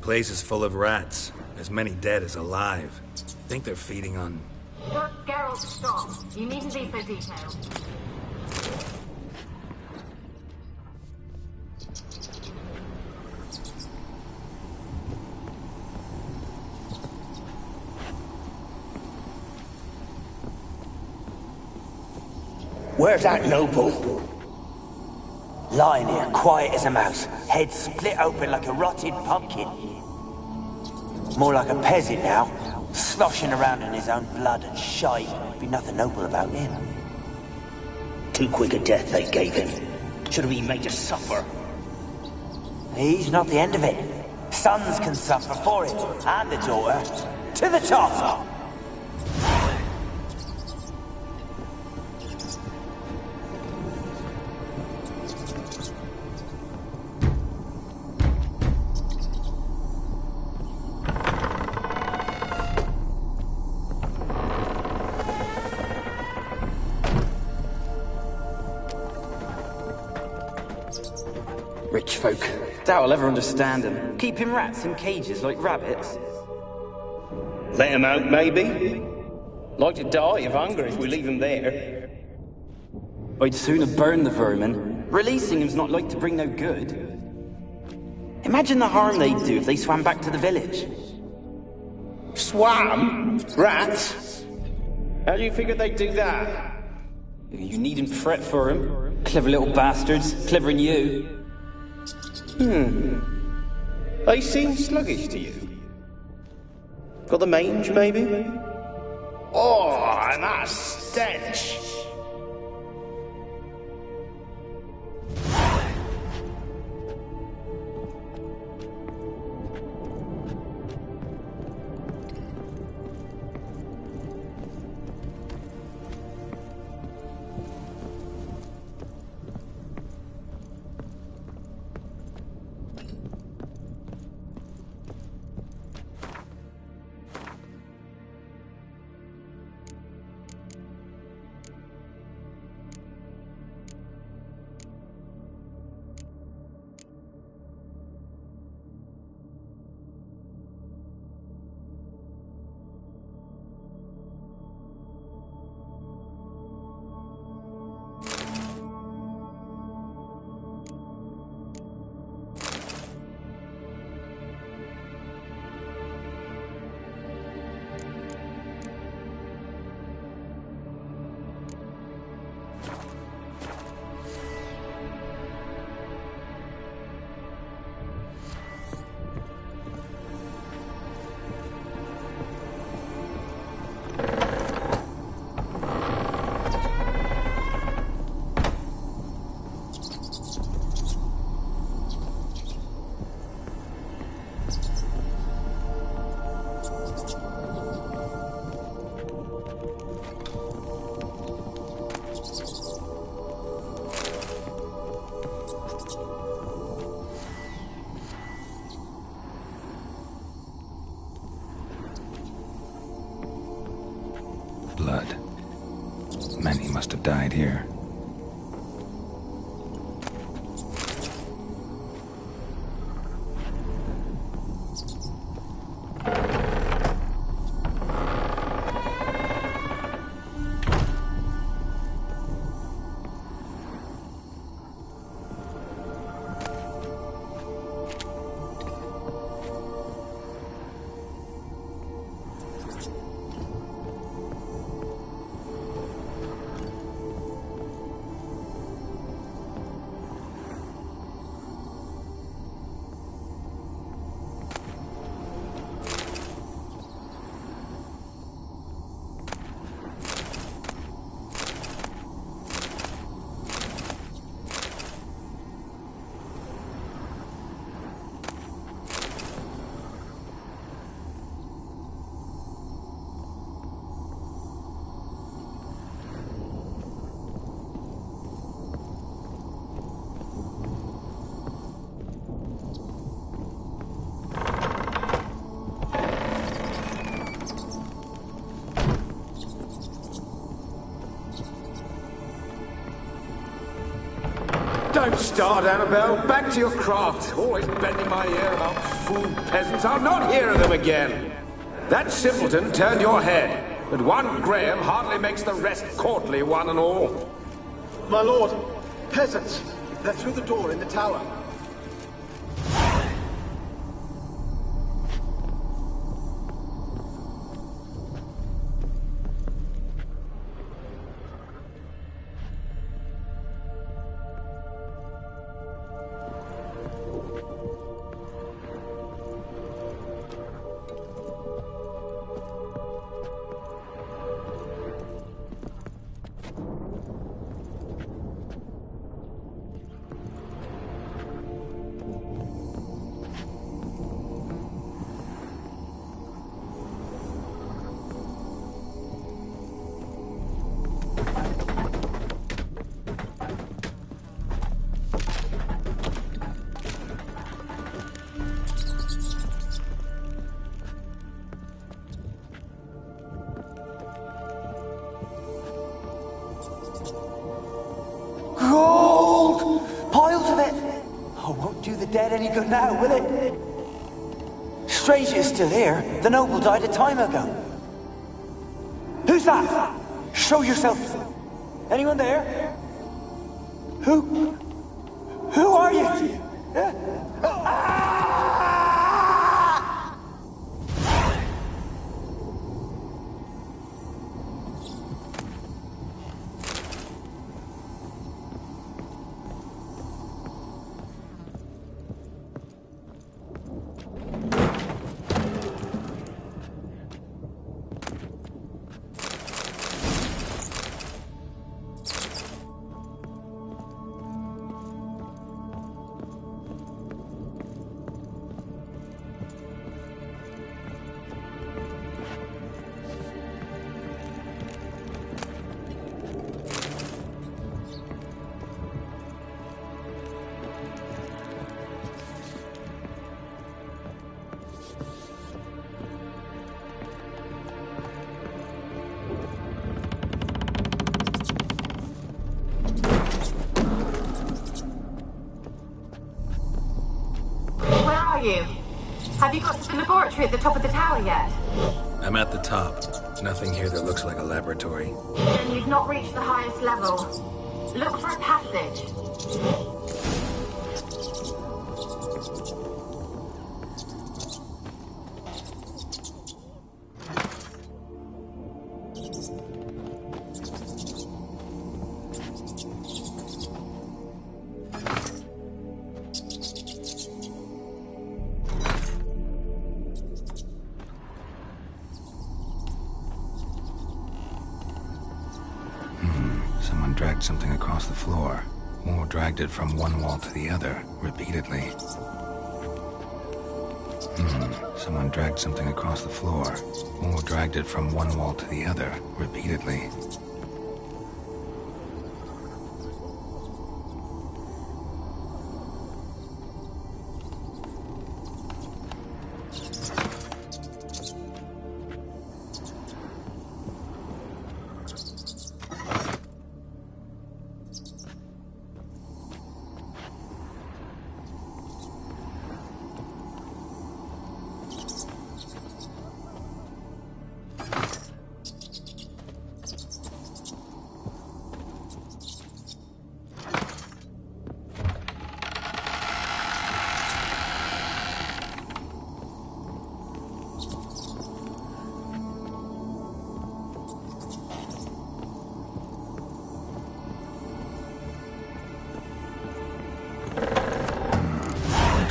C: Place is full of rats. As many dead as alive. Think they're feeding on...
J: Geralt, stop. You needn't be so detailed.
L: Where's that noble? Lying here, quiet as a mouse, head split open like a rotted pumpkin. More like a peasant now, sloshing around in his own blood and shite. Be nothing noble about him. Too quick a death they gave him. Should have been made to suffer. He's not the end of it. Sons can suffer for it, and the daughter. To the top!
K: Rich folk. Doubt I'll ever understand them. Keeping rats in cages like rabbits.
M: Let them out, maybe? Like to die of hunger if we leave them there.
K: I'd sooner burn the vermin. Releasing them's not like to bring no good. Imagine the harm they'd do if they swam back to the village.
M: Swam? Rats? How do you figure they'd do that?
K: You needn't fret for them. Clever little bastards. Clever than you.
M: They seem sluggish to you. Got the mange, maybe? Oh, and that stench!
C: Blood. Many must have died here.
N: Don't start, Annabelle. Back to your craft. Always bending my ear about food peasants. I'll not hear of them again. That simpleton turned your head, but one Graham hardly makes the rest courtly, one and all.
H: My lord, peasants. They're through the door in the tower.
L: Gold! Piles of it! Oh, won't do the dead any good now, will it? Strange it's still here. The noble died a time ago. Who's that? Show yourself. Anyone there? Who are you?
J: You? Have you got to the laboratory at the top of the tower yet?
C: I'm at the top. Nothing here that looks like a laboratory.
J: Then you've not reached the highest level. Look for a passage.
C: Someone dragged something across the floor, or dragged it from one wall to the other, repeatedly. Someone dragged something across the floor, or dragged it from one wall to the other, repeatedly.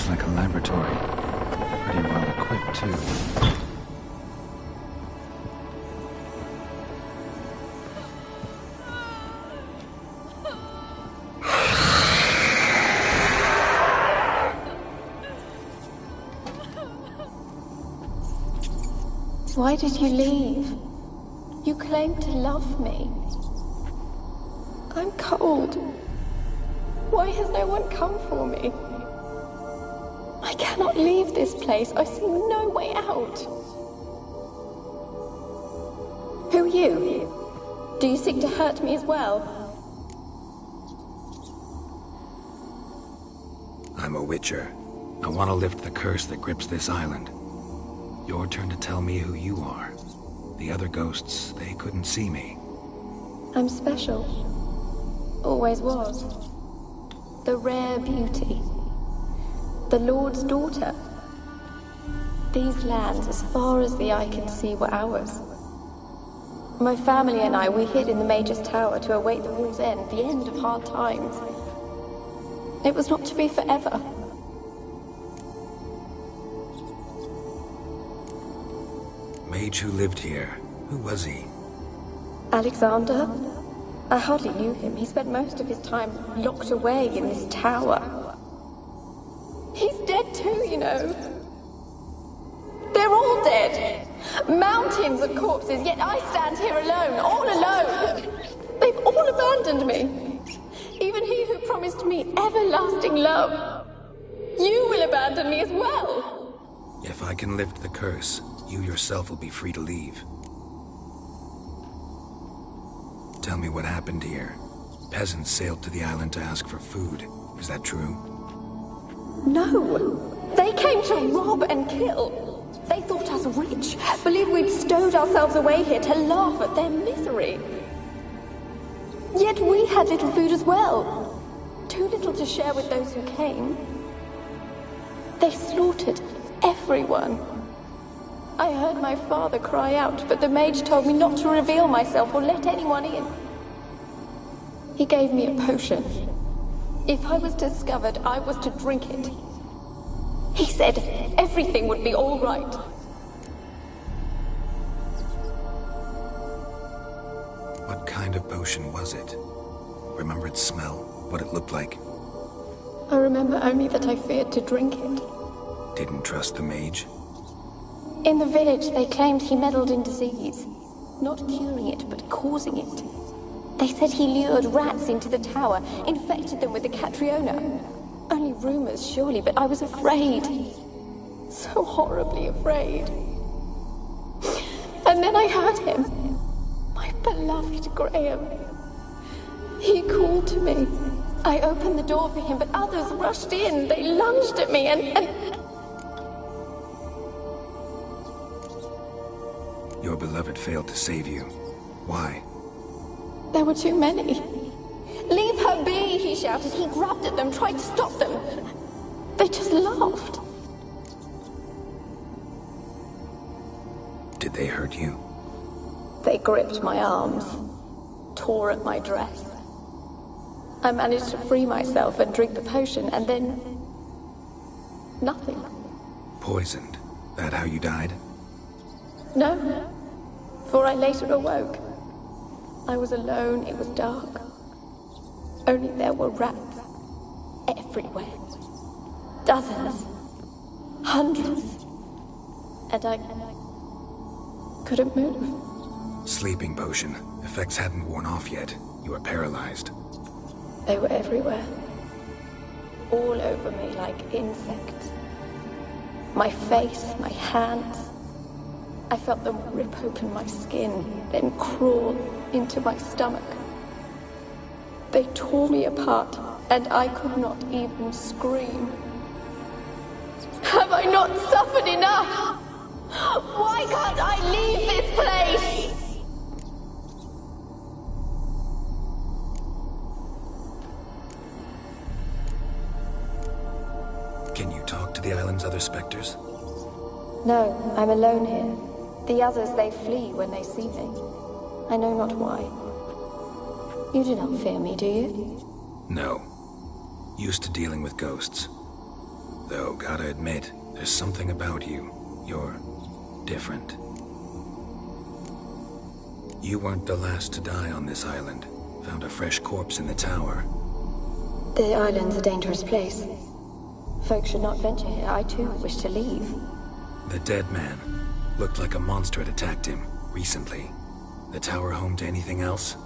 C: Like a laboratory. Pretty well equipped, too.
O: Why did you leave? You claimed to love me. I'm cold. Why has no one come for me? I cannot leave this place. I see no way out. Who are you? Do you seek to hurt me as well?
C: I'm a Witcher. I want to lift the curse that grips this island. Your turn to tell me who you are. The other ghosts, they couldn't see me.
O: I'm special. Always was. The rare beauty. The Lord's daughter. These lands, as far as the eye can see, were ours. My family and I, we hid in the Mage's Tower to await the war's end, the end of hard times. It was not to be forever.
C: Mage who lived here. Who was he?
O: Alexander? I hardly knew him. He spent most of his time locked away in this tower. He's dead too, you know. They're all dead. Mountains of corpses, yet I stand here alone, all alone. They've all abandoned me. Even he who promised me everlasting love. You will abandon me as well.
C: If I can lift the curse, you yourself will be free to leave. Tell me what happened here. Peasants sailed to the island to ask for food. Is that true?
O: No. They came to rob and kill. They thought us rich, believed we'd stowed ourselves away here to laugh at their misery. Yet we had little food as well. Too little to share with those who came. They slaughtered everyone. I heard my father cry out, but the mage told me not to reveal myself or let anyone in. He gave me a potion. If I was discovered, I was to drink it. He said everything would be all right.
C: What kind of potion was it? Remember its smell? What it looked like?
O: I remember only that I feared to drink it.
C: Didn't trust the mage?
O: In the village, they claimed he meddled in disease. Not curing it, but causing it. They said he lured rats into the tower, infected them with the Catriona. Only rumors, surely, but I was afraid. So horribly afraid. And then I heard him. My beloved Graham. He called to me. I opened the door for him, but others rushed in. They lunged at me and...
C: Your beloved failed to save you. Why?
O: There were too many. Leave her be, he shouted. He grabbed at them, tried to stop them. They just laughed.
C: Did they hurt you?
O: They gripped my arms, tore at my dress. I managed to free myself and drink the potion, and then... nothing.
C: Poisoned. That how you died?
O: No, for I later awoke. I was alone, it was dark. Only there were rats everywhere. Dozens. Hundreds. And I couldn't move.
C: Sleeping potion. Effects hadn't worn off yet. You were paralyzed.
O: They were everywhere. All over me like insects. My face, my hands. I felt them rip open my skin, then crawl into my stomach. They tore me apart, and I could not even scream. Have I not suffered enough? Why can't I leave this place?
C: Can you talk to the island's other specters?
O: No, I'm alone here. The others, they flee when they see me. I know not why. You do not fear me, do you?
C: No. Used to dealing with ghosts. Though, gotta admit, there's something about you. You're different. You weren't the last to die on this island. Found a fresh corpse in the tower.
O: The island's a dangerous place. Folks should not venture here. I too wish to leave.
C: The dead man. Looked like a monster had attacked him, recently. The tower home to anything else?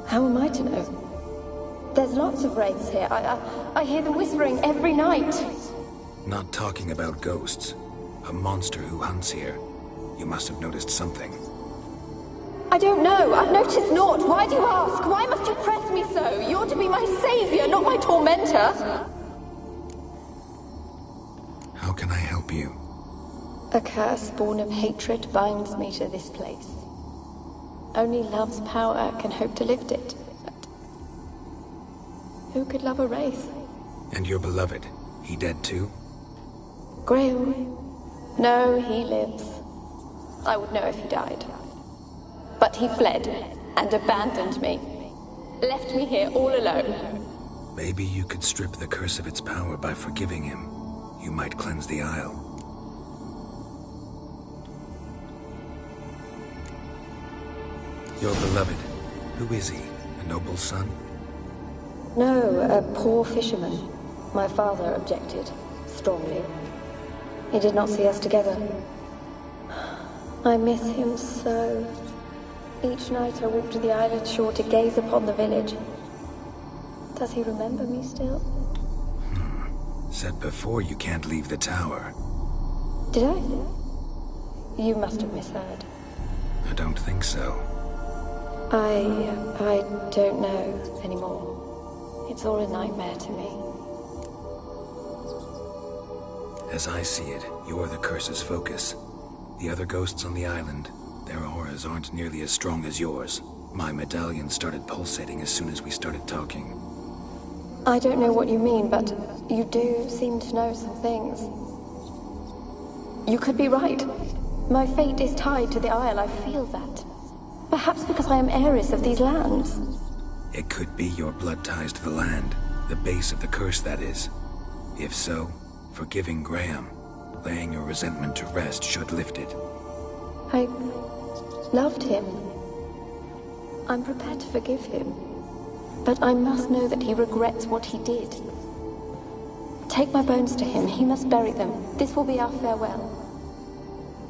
O: How am I to know? There's lots of wraiths here. I hear them whispering every night.
C: Not talking about ghosts. A monster who hunts here. You must have noticed something.
O: I don't know. I've noticed naught. Why do you ask? Why must you press me so? You're to be my savior, not my tormentor.
C: How can I help you?
O: A curse born of hatred binds me to this place. Only love's power can hope to lift it. But who could love a wraith?
C: And your beloved, he dead too?
O: Graham? No, he lives. I would know if he died. But he fled and abandoned me. Left me here all alone.
C: Maybe you could strip the curse of its power by forgiving him. You might cleanse the Isle. Your beloved, who is he? A noble son?
O: No, a poor fisherman. My father objected, strongly. He did not see us together. I miss him so. Each night I walk to the island shore to gaze upon the village. Does he remember me still?
C: Said before you can't leave the tower.
O: Did I? You must have misheard.
C: I don't think so.
O: I don't know anymore. It's all a nightmare to me.
C: As I see it, you're the curse's focus. The other ghosts on the island, their auras aren't nearly as strong as yours. My medallion started pulsating as soon as we started talking.
O: I don't know what you mean, but you do seem to know some things. You could be right. My fate is tied to the Isle, I feel that. Perhaps because I am heiress of these lands.
C: It could be your blood ties to the land, the base of the curse, that is. If so, forgiving Graham, laying your resentment to rest should lift it.
O: I loved him. I'm prepared to forgive him. But I must know that he regrets what he did. Take my bones to him. He must bury them. This will be our farewell.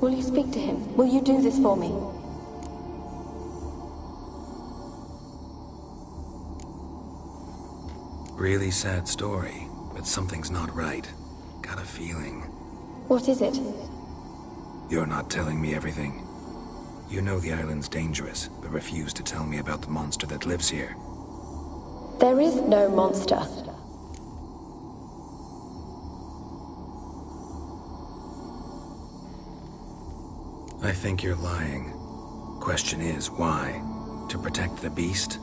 O: Will you speak to him? Will you do this for me?
C: Really sad story, but something's not right. Got a feeling.
O: What is it?
C: You're not telling me everything. You know the island's dangerous, but refuse to tell me about the monster that lives here.
O: There is no monster.
C: I think you're lying. Question is, why? To protect the beast?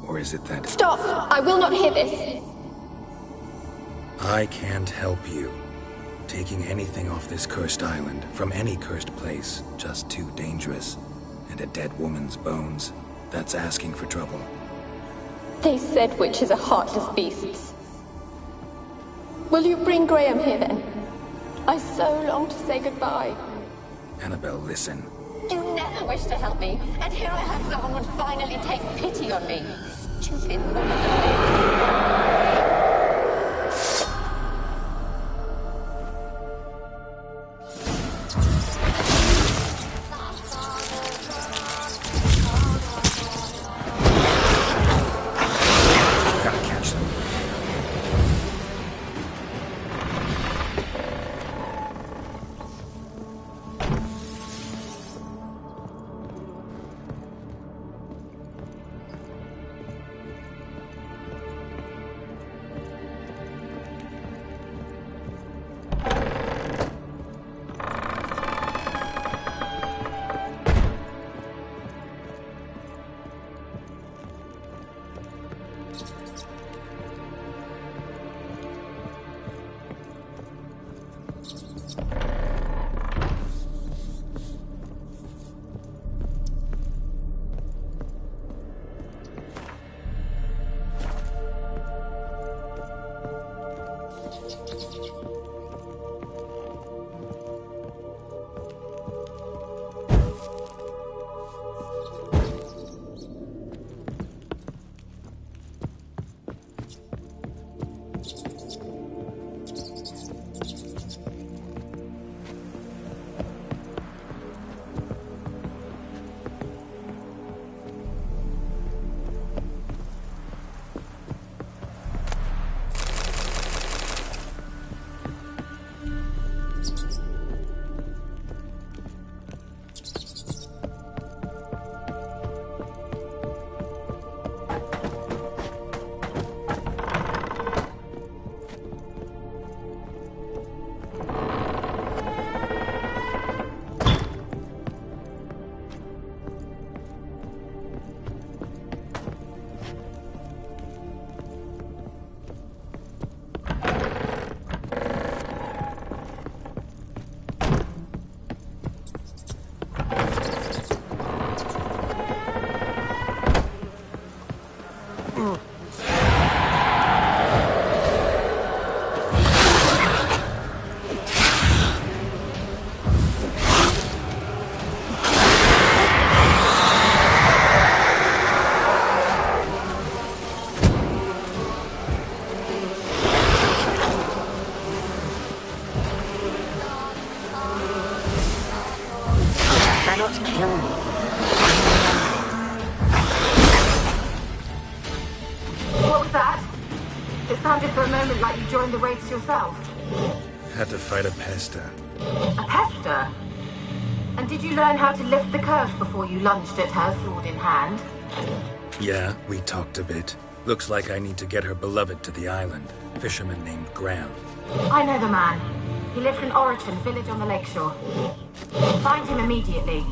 C: Or is it that—
O: Stop! I will not hear this!
C: I can't help you. Taking anything off this cursed island, from any cursed place, just too dangerous. And a dead woman's bones, that's asking for trouble.
O: They said witches are heartless beasts. Will you bring Graham here then? I so long to say goodbye.
C: Annabelle, listen.
O: You never wished to help me, and here I have someone would finally take pity on me. Stupid woman.
L: cannot kill me.
J: What was that? It sounded for a moment like you joined the raids yourself.
C: Had to fight a pester.
J: A pester? And did you learn how to lift the curse before you lunged at her, sword in hand?
C: Yeah, we talked a bit. Looks like I need to get her beloved to the island. Fisherman named Graham.
J: I know the man. He lives in Oriton, village on the lakeshore. Find him immediately.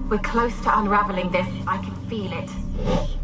J: We're close to unraveling this. I can feel it.